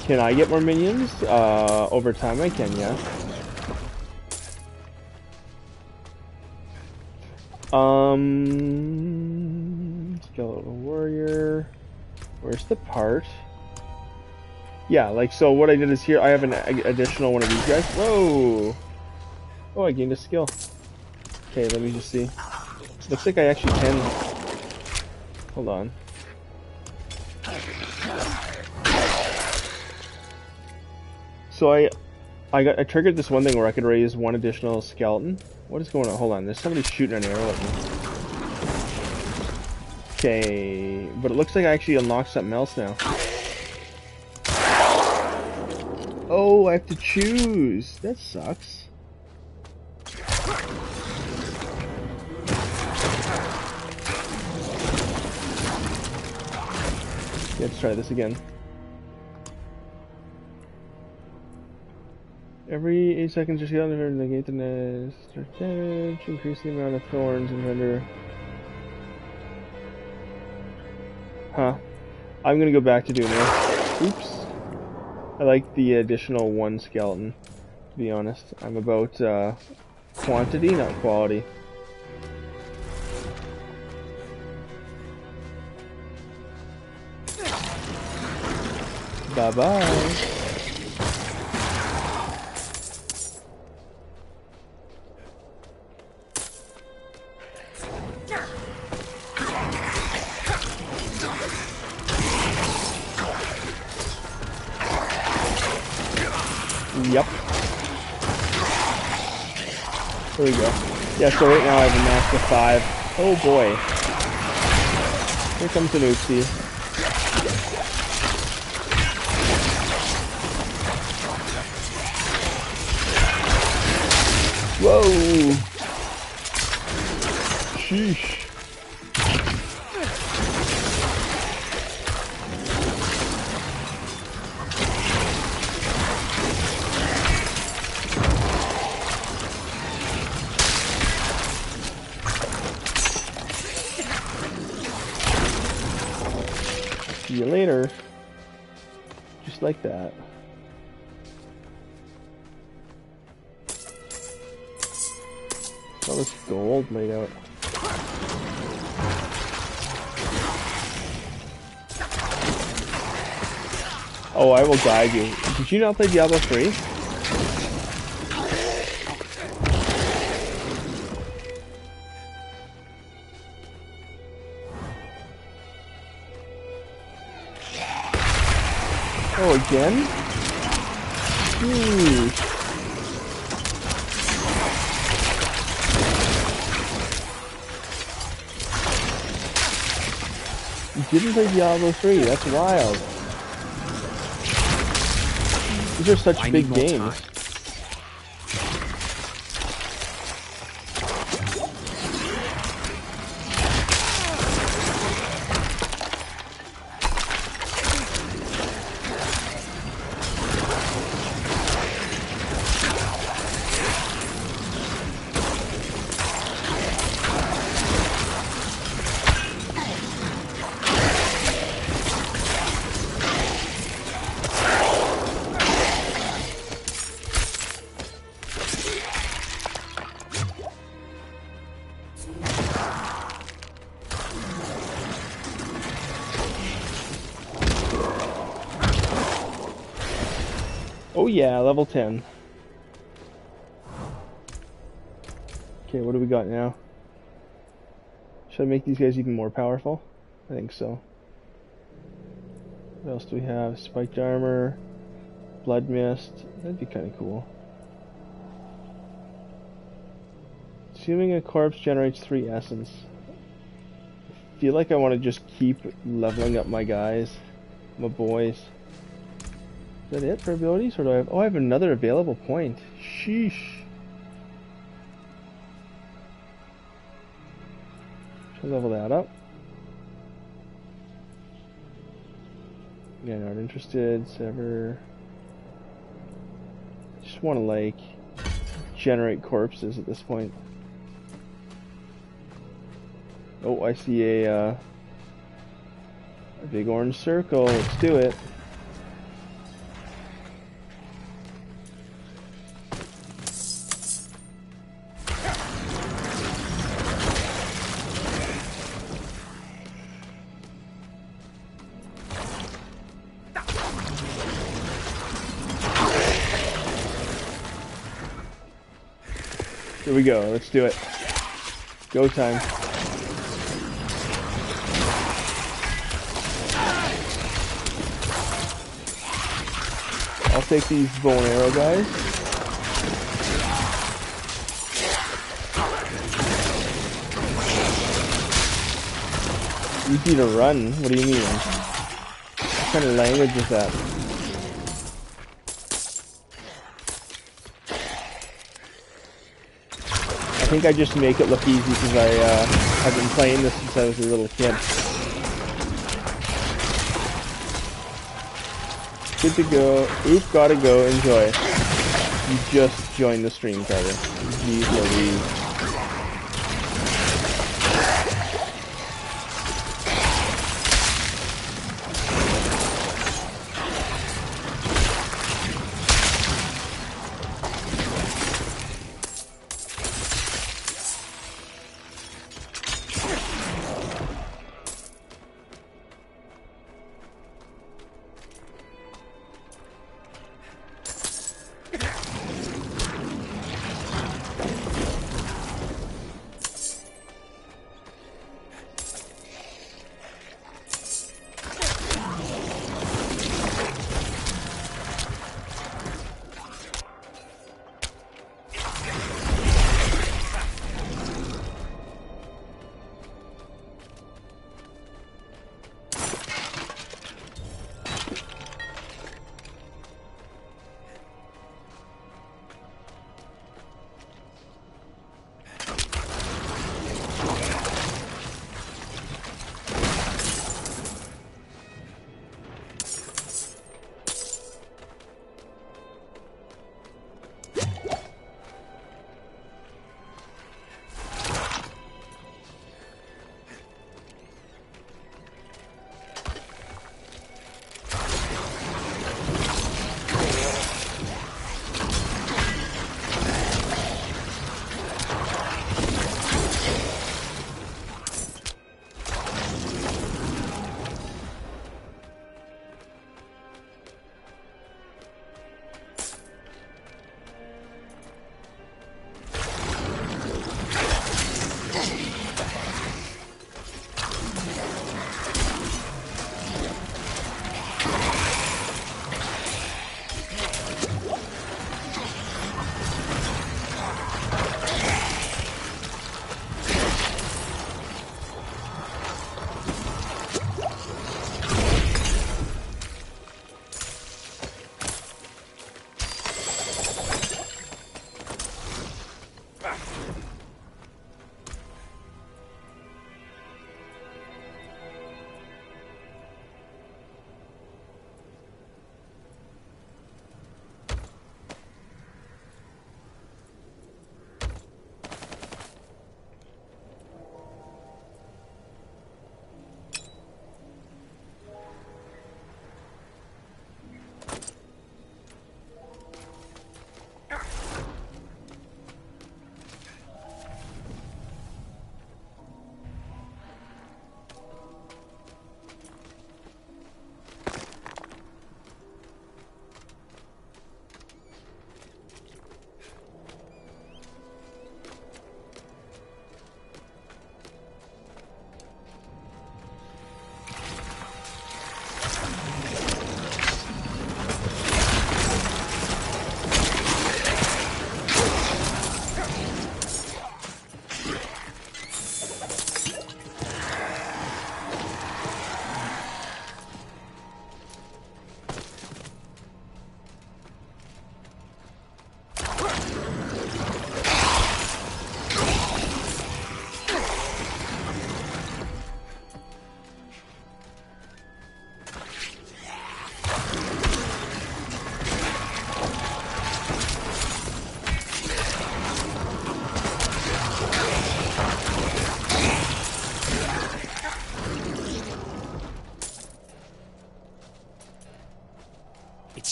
Can I get more minions? Over time I can, yeah. Skeletal warrior. Where's the part? Yeah, like, so what I did is here, I have an additional one of these guys. Whoa! Oh, I gained a skill. Okay, let me just see. Looks like I actually can... Hold on. So I triggered this one thing where I could raise one additional skeleton. What is going on? Hold on, there's somebody shooting an arrow at me. Okay, but it looks like I actually unlocked something else now. Oh, I have to choose. That sucks. Let's try this again. Every 8 seconds, your skill to negate the nest damage, increase the amount of thorns and render. Huh. I'm gonna go back to doing this. Oops. I like the additional one skeleton, to be honest. I'm about quantity, not quality. Bye-bye. Yep. There we go. Yeah, so right now I have a max of 5. Oh boy. Here comes an oopsie. Whoa! Sheesh. See you later. Just like that. All this gold laid out. Oh, I will guide you. Did you not play Diablo 3? Oh, again? Jeez. You didn't play Diablo 3, that's wild. These are such big games. Oh yeah, level 10. Okay, what do we got now? Should I make these guys even more powerful? I think so. What else do we have? Spiked armor, blood mist. That'd be kind of cool. Assuming a corpse generates 3 essence. I feel like I want to just keep leveling up my guys, my boys. Is that it for abilities, or do I have... Oh, I have another available point. Sheesh. Should I level that up? Yeah, not interested. Sever. Just want to, like, generate corpses at this point. Oh, I see a big orange circle. Let's do it. Here we go, let's do it. Go time. I'll take these bow and arrow guys. Easy to run? What do you mean? What kind of language is that? I think I just make it look easy because I've been playing this since I was a little kid. Good to go. Oop, gotta go. Enjoy. You just joined the stream, Carter. Jeez Louise.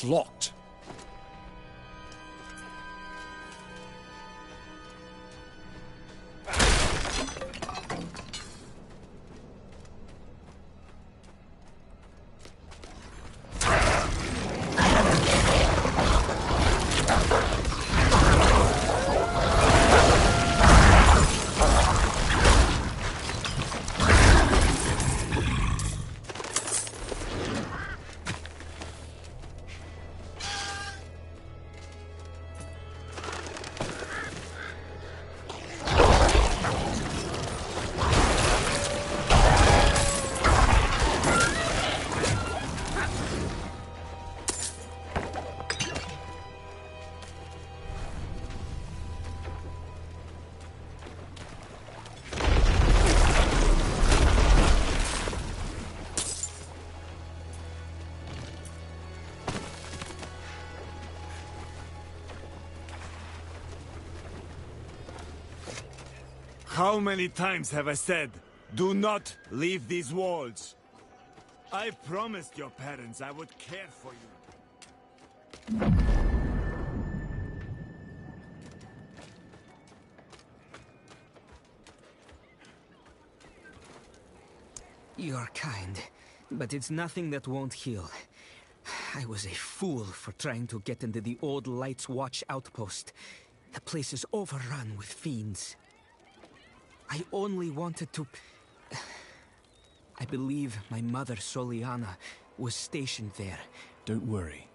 locked. How many times have I said, do not leave these walls? I promised your parents I would care for you. You're kind, but it's nothing that won't heal. I was a fool for trying to get into the old Light's Watch outpost. The place is overrun with fiends. I only wanted to... I believe my mother, Soliana, was stationed there. Don't worry.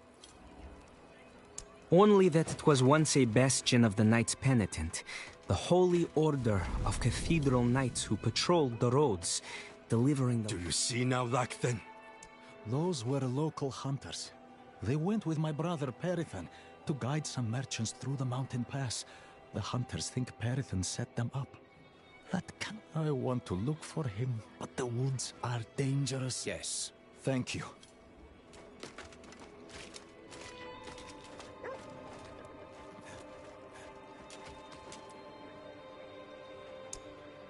Only that it was once a bastion of the Knights Penitent, the holy order of cathedral knights who patrolled the roads, delivering the... Do you see now, Lacthen? Those were local hunters. They went with my brother Perithan to guide some merchants through the mountain pass. The hunters think Perithan set them up. I want to look for him, but the woods are dangerous. Yes. Thank you.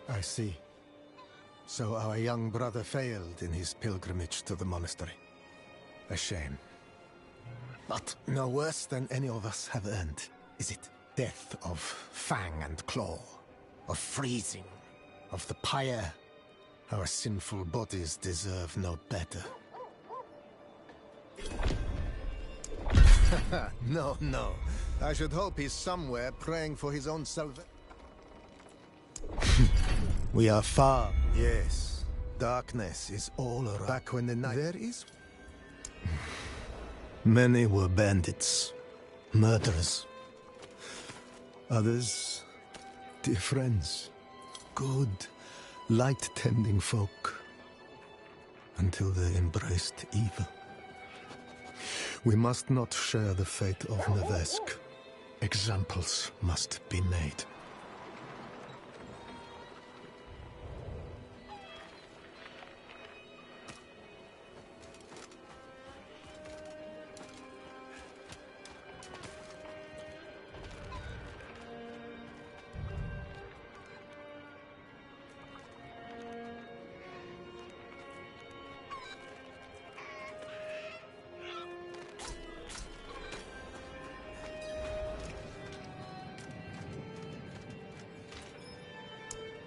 I see. So our young brother failed in his pilgrimage to the monastery. A shame. But no worse than any of us have earned, is it? Death of fang and claw, of freezing, of the pyre. Our sinful bodies deserve no better. No, no. I should hope he's somewhere praying for his own salvation. We are far. Yes. Darkness is all around. Back when the night... There is... Many were bandits. Murderers. Others... dear friends. Good, light-tending folk. Until they embraced evil. We must not share the fate of Nevesk. Examples must be made.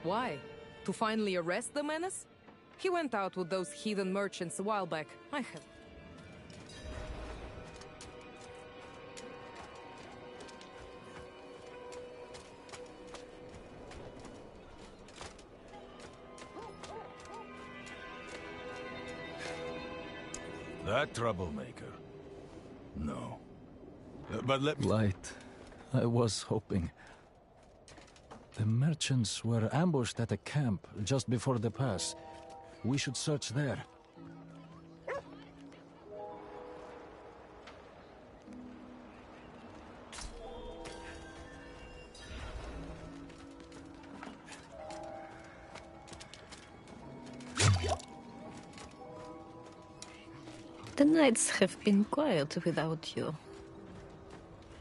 Why? To finally arrest the menace? He went out with those heathen merchants a while back. I have... That troublemaker? No. But let me... Light. I was hoping... The merchants were ambushed at a camp just before the pass. We should search there. The nights have been quiet without you.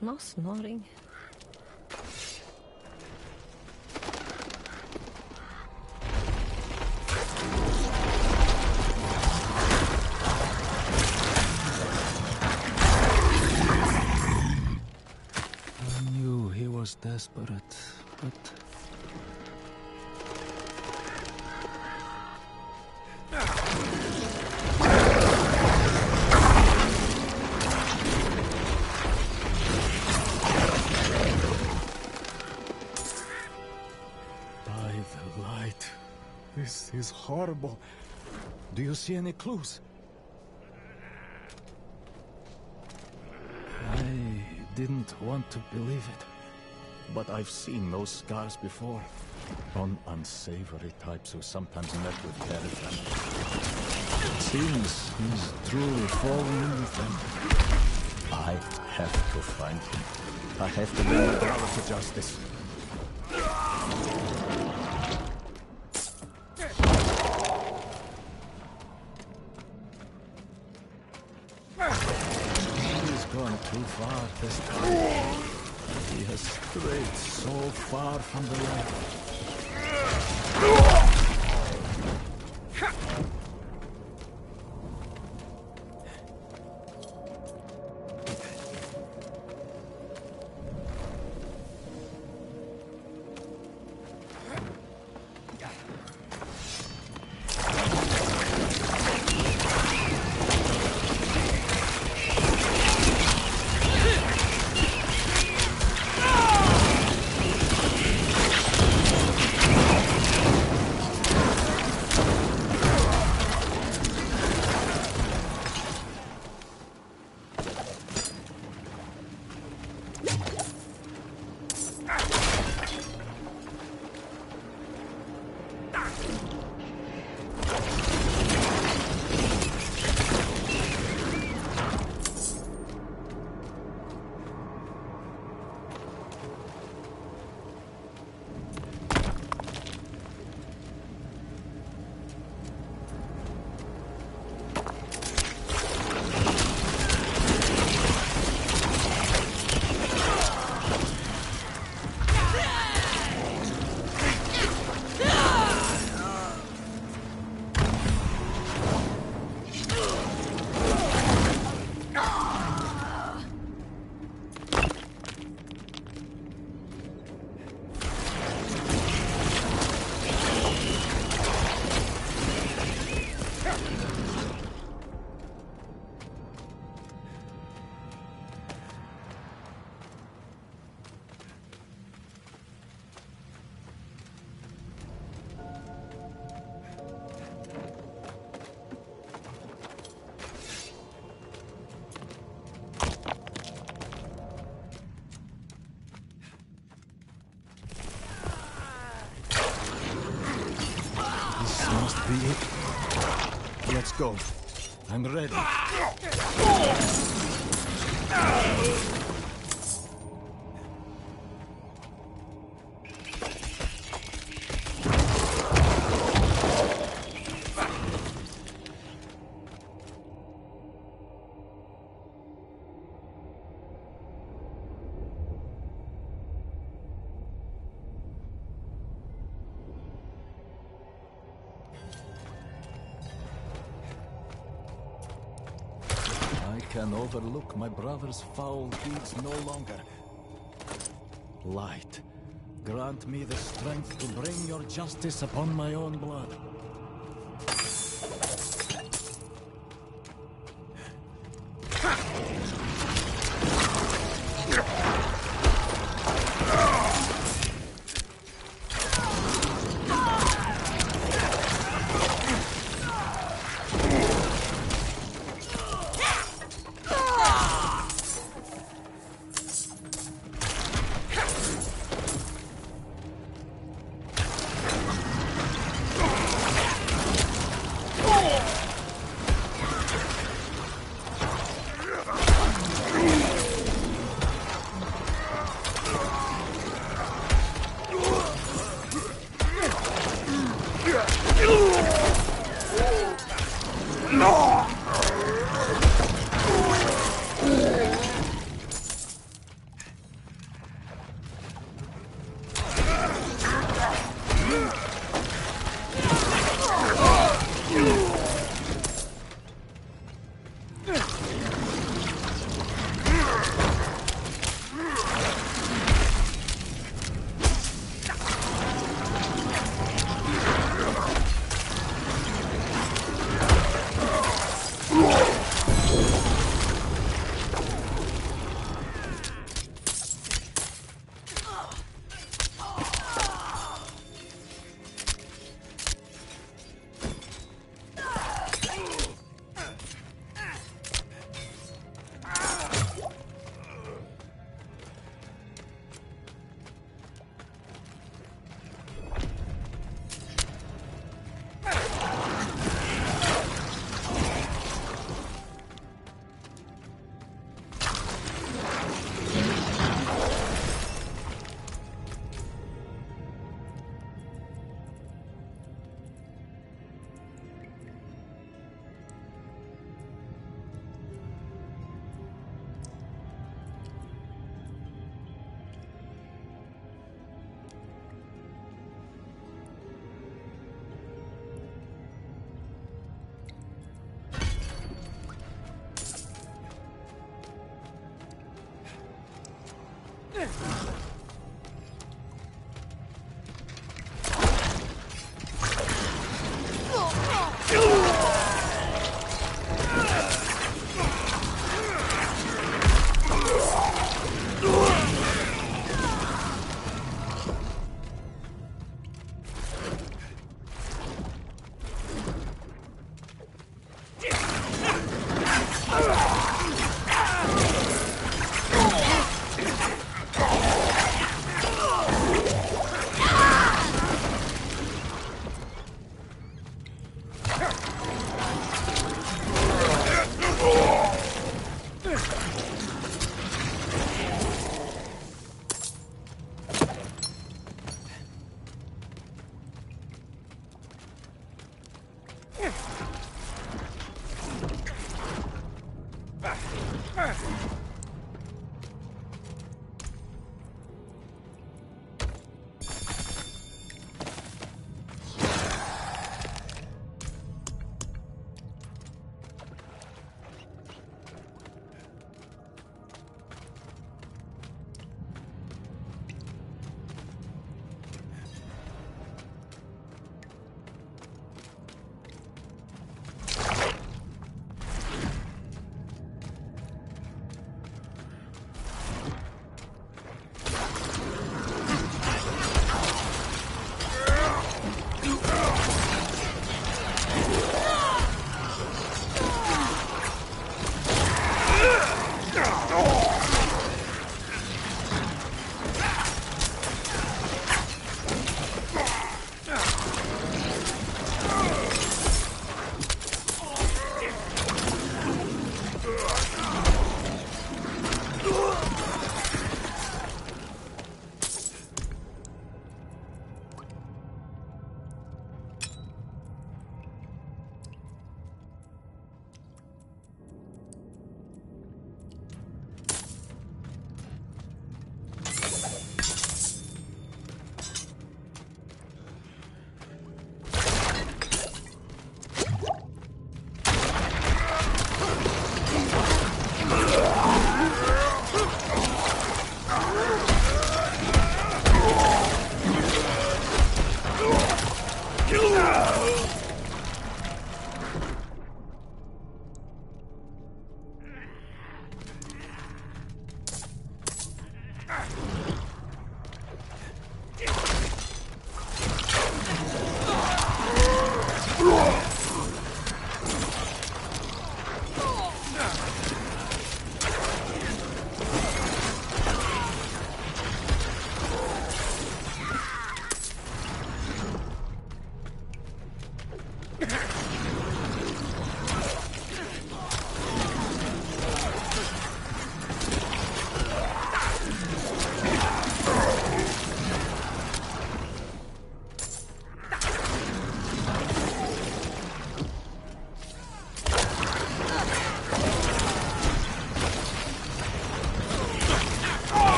No snoring. was desperate, but... By the light. This is horrible. Do you see any clues? I didn't want to believe it, but I've seen those scars before. On unsavory types who sometimes met with character. Seems he's truly fallen in with them. I have to find him. I have to bring my brother to justice. He's gone too far this time. He has strayed so far from the light. Be it. Let's go. I'm ready. I can overlook my brother's foul deeds no longer. Light, grant me the strength to bring your justice upon my own blood.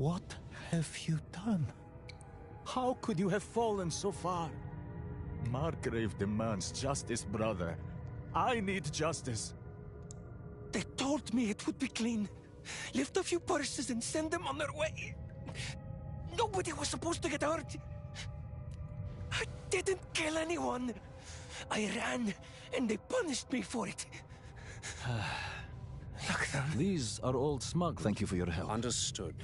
What have you done? How could you have fallen so far? Margrave demands justice, brother. I need justice. They told me it would be clean. Lift a few purses and send them on their way. Nobody was supposed to get hurt. I didn't kill anyone. I ran, and they punished me for it. Look at them. These are old smug. Thank you for your help. Understood.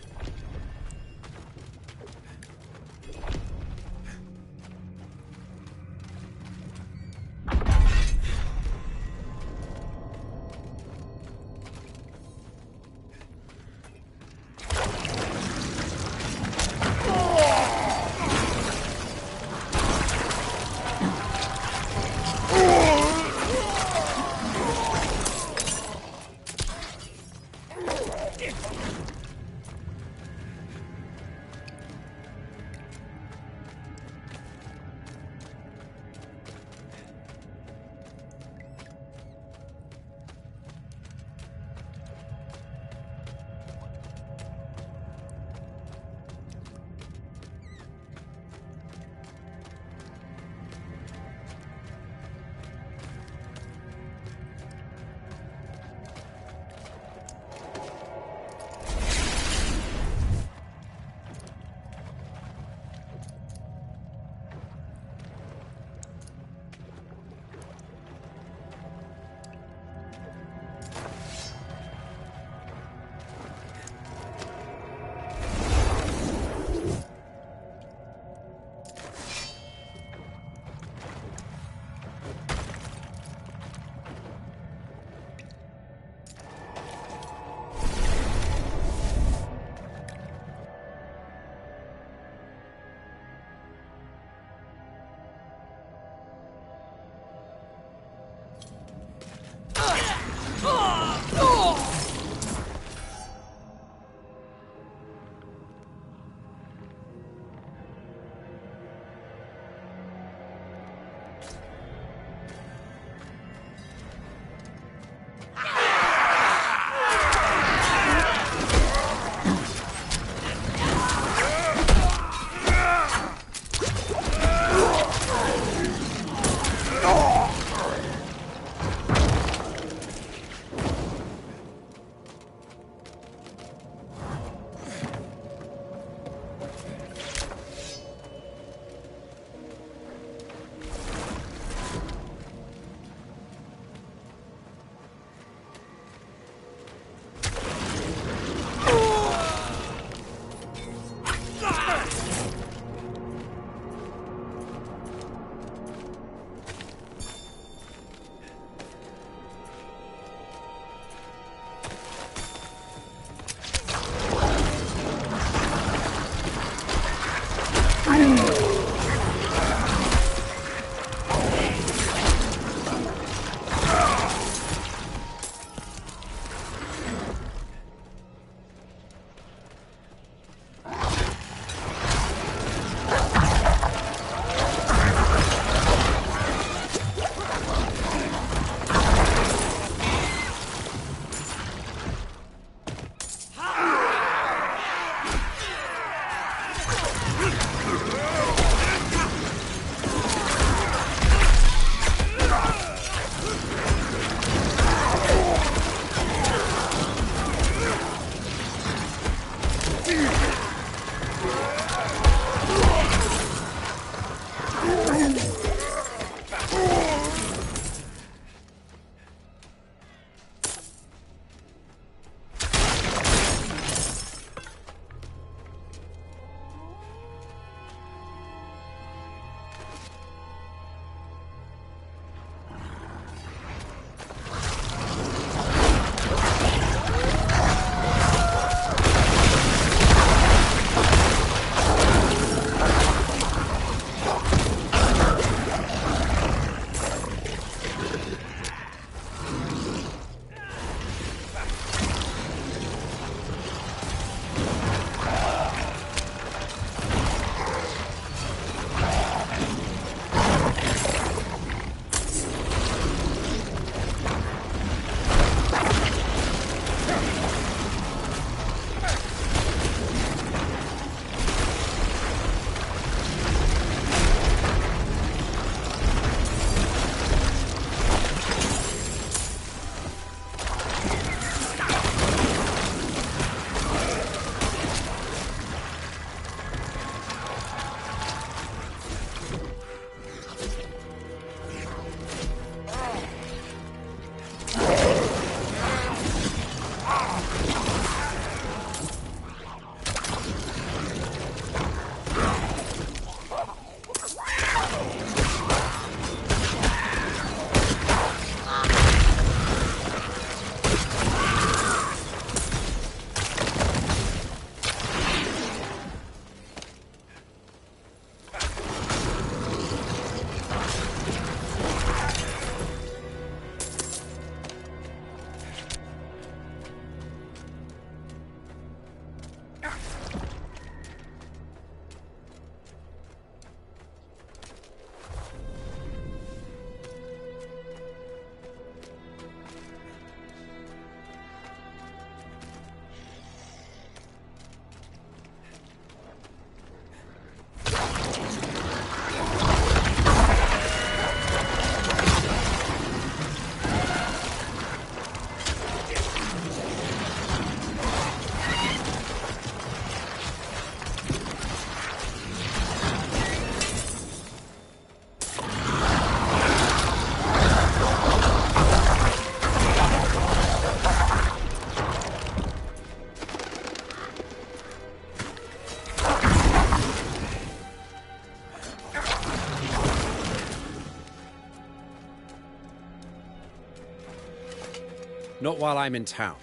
Not while I'm in town.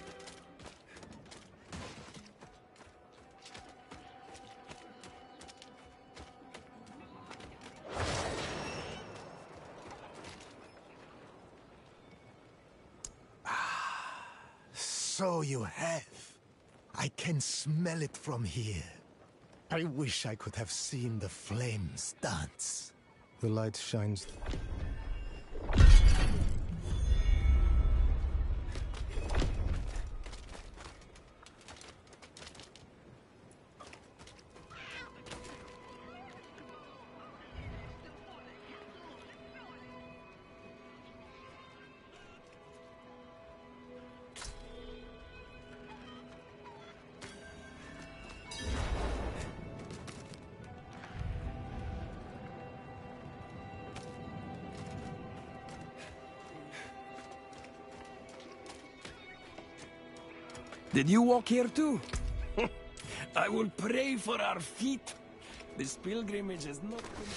So you have. I can smell it from here. I wish I could have seen the flames dance. The light shines. Did you walk here too? I will pray for our feet. This pilgrimage has not been...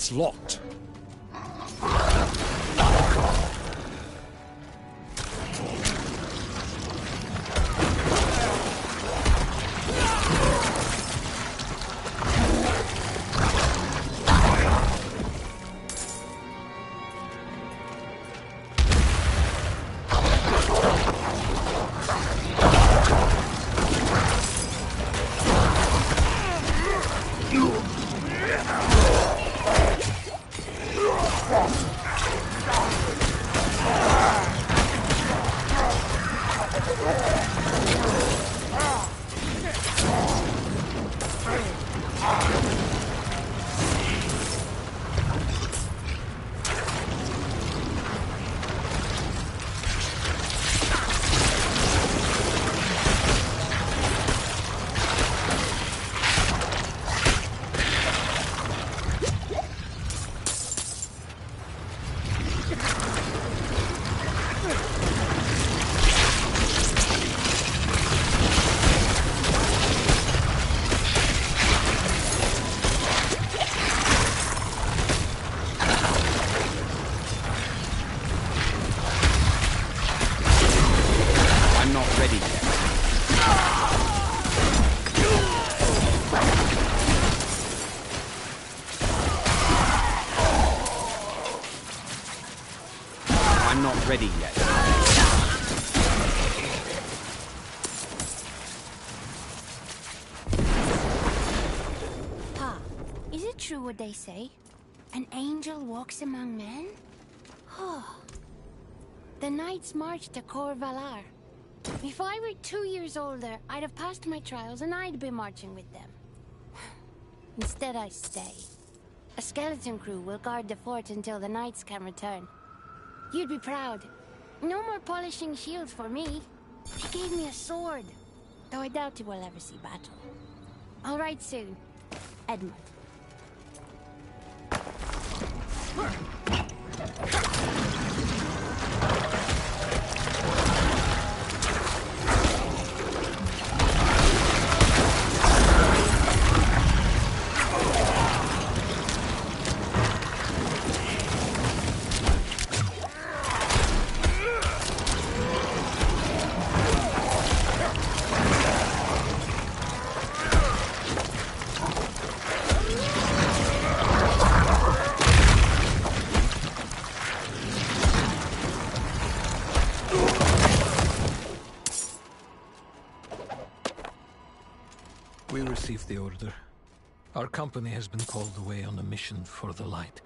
It's locked. Ready yet. Pa, is it true what they say? An angel walks among men? Oh. The knights march to Cor Valar. If I were 2 years older, I'd have passed my trials and I'd be marching with them. Instead, I stay. A skeleton crew will guard the fort until the knights can return. You'd be proud. No more polishing shields for me. She gave me a sword. Though I doubt we'll ever see battle. I'll write soon. Edmund. We received the order. Our company has been called away on a mission for the light.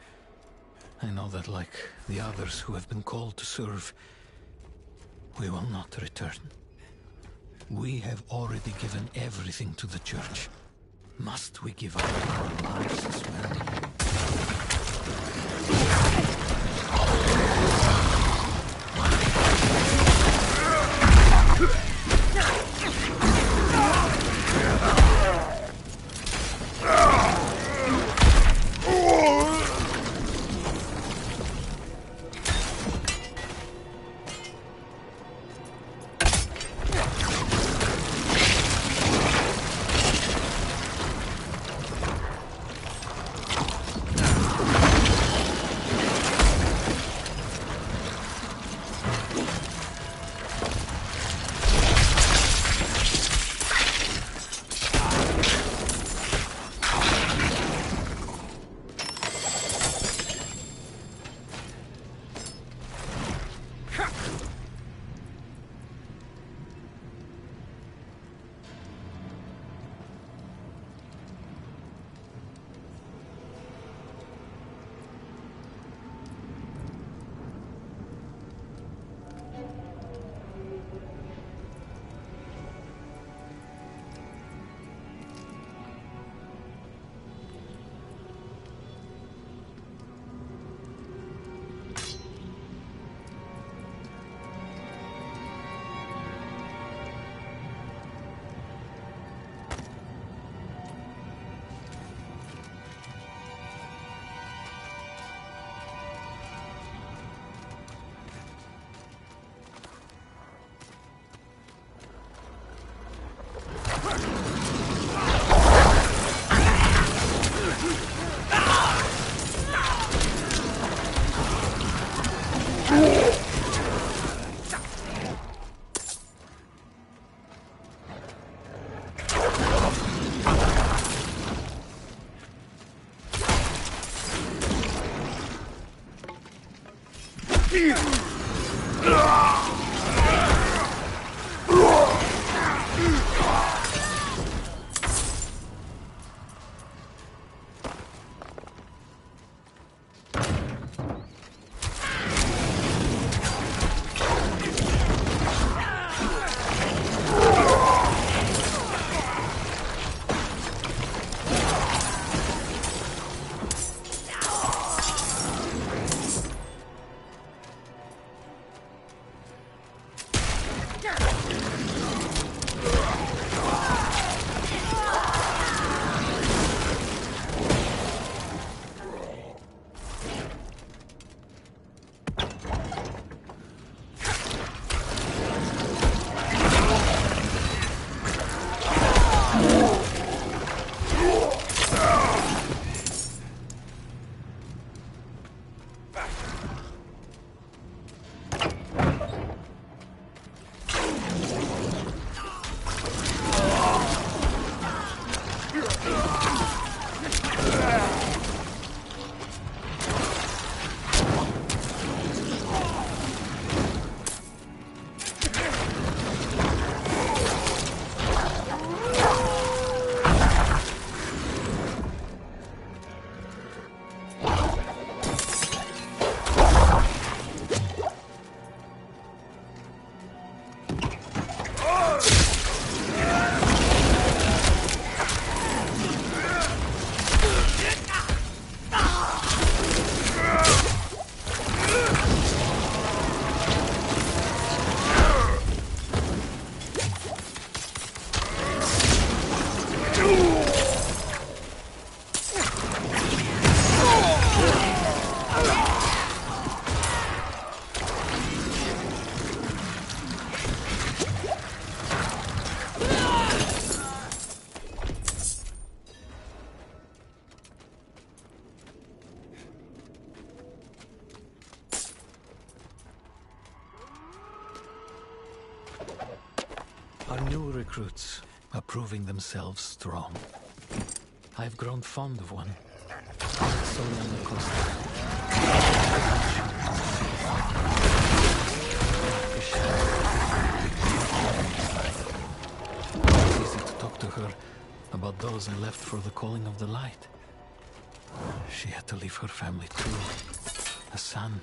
I know that, like the others who have been called to serve, we will not return. We have already given everything to the church. Must we give up our lives as well? Our new recruits are proving themselves strong. I've grown fond of one. Solely on the coast. It's easy to talk to her about those I left for the calling of the light. She had to leave her family too. A son.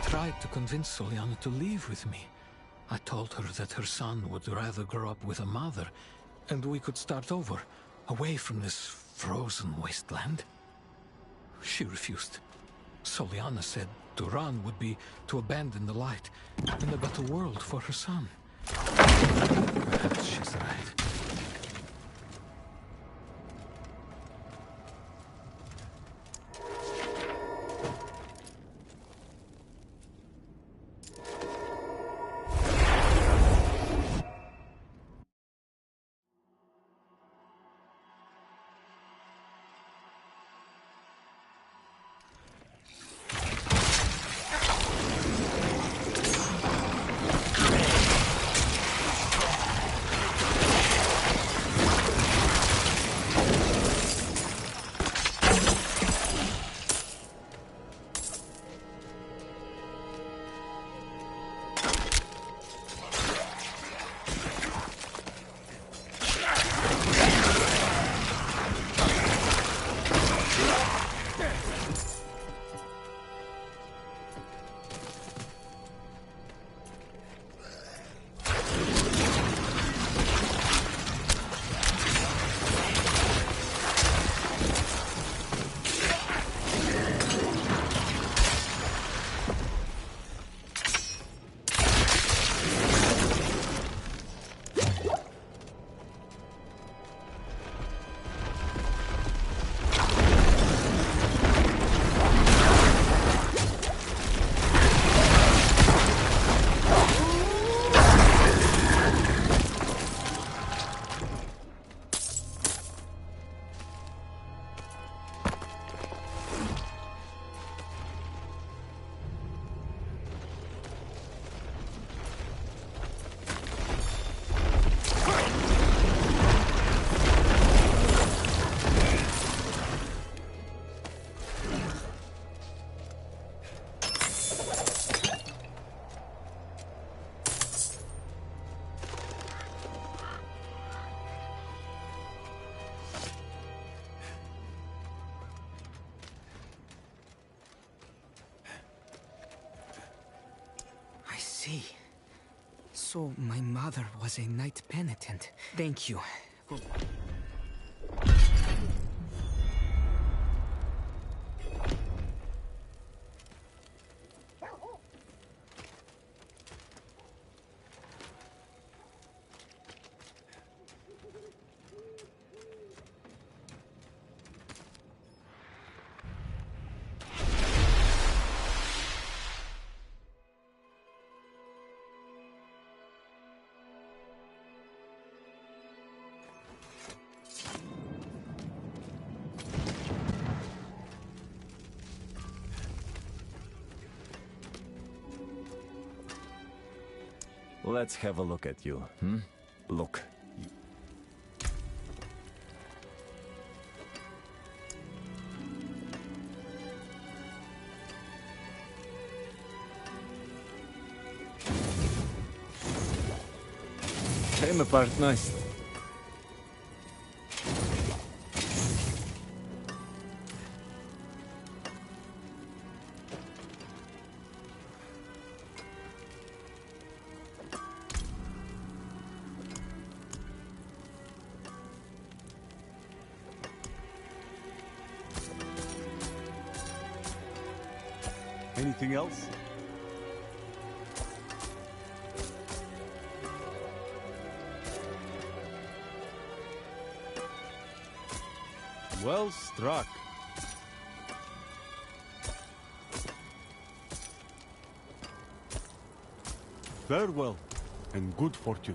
tried to convince Soliana to leave with me. I told her that her son would rather grow up with a mother, and we could start over, away from this frozen wasteland. She refused. Soliana said to run would be to abandon the light and a better world for her son. Perhaps she's right. So, my mother was a knight penitent. Thank you. Let's have a look at you, hmm? Look. Came apart nicely. Anything else? Well struck. Farewell, and good fortune.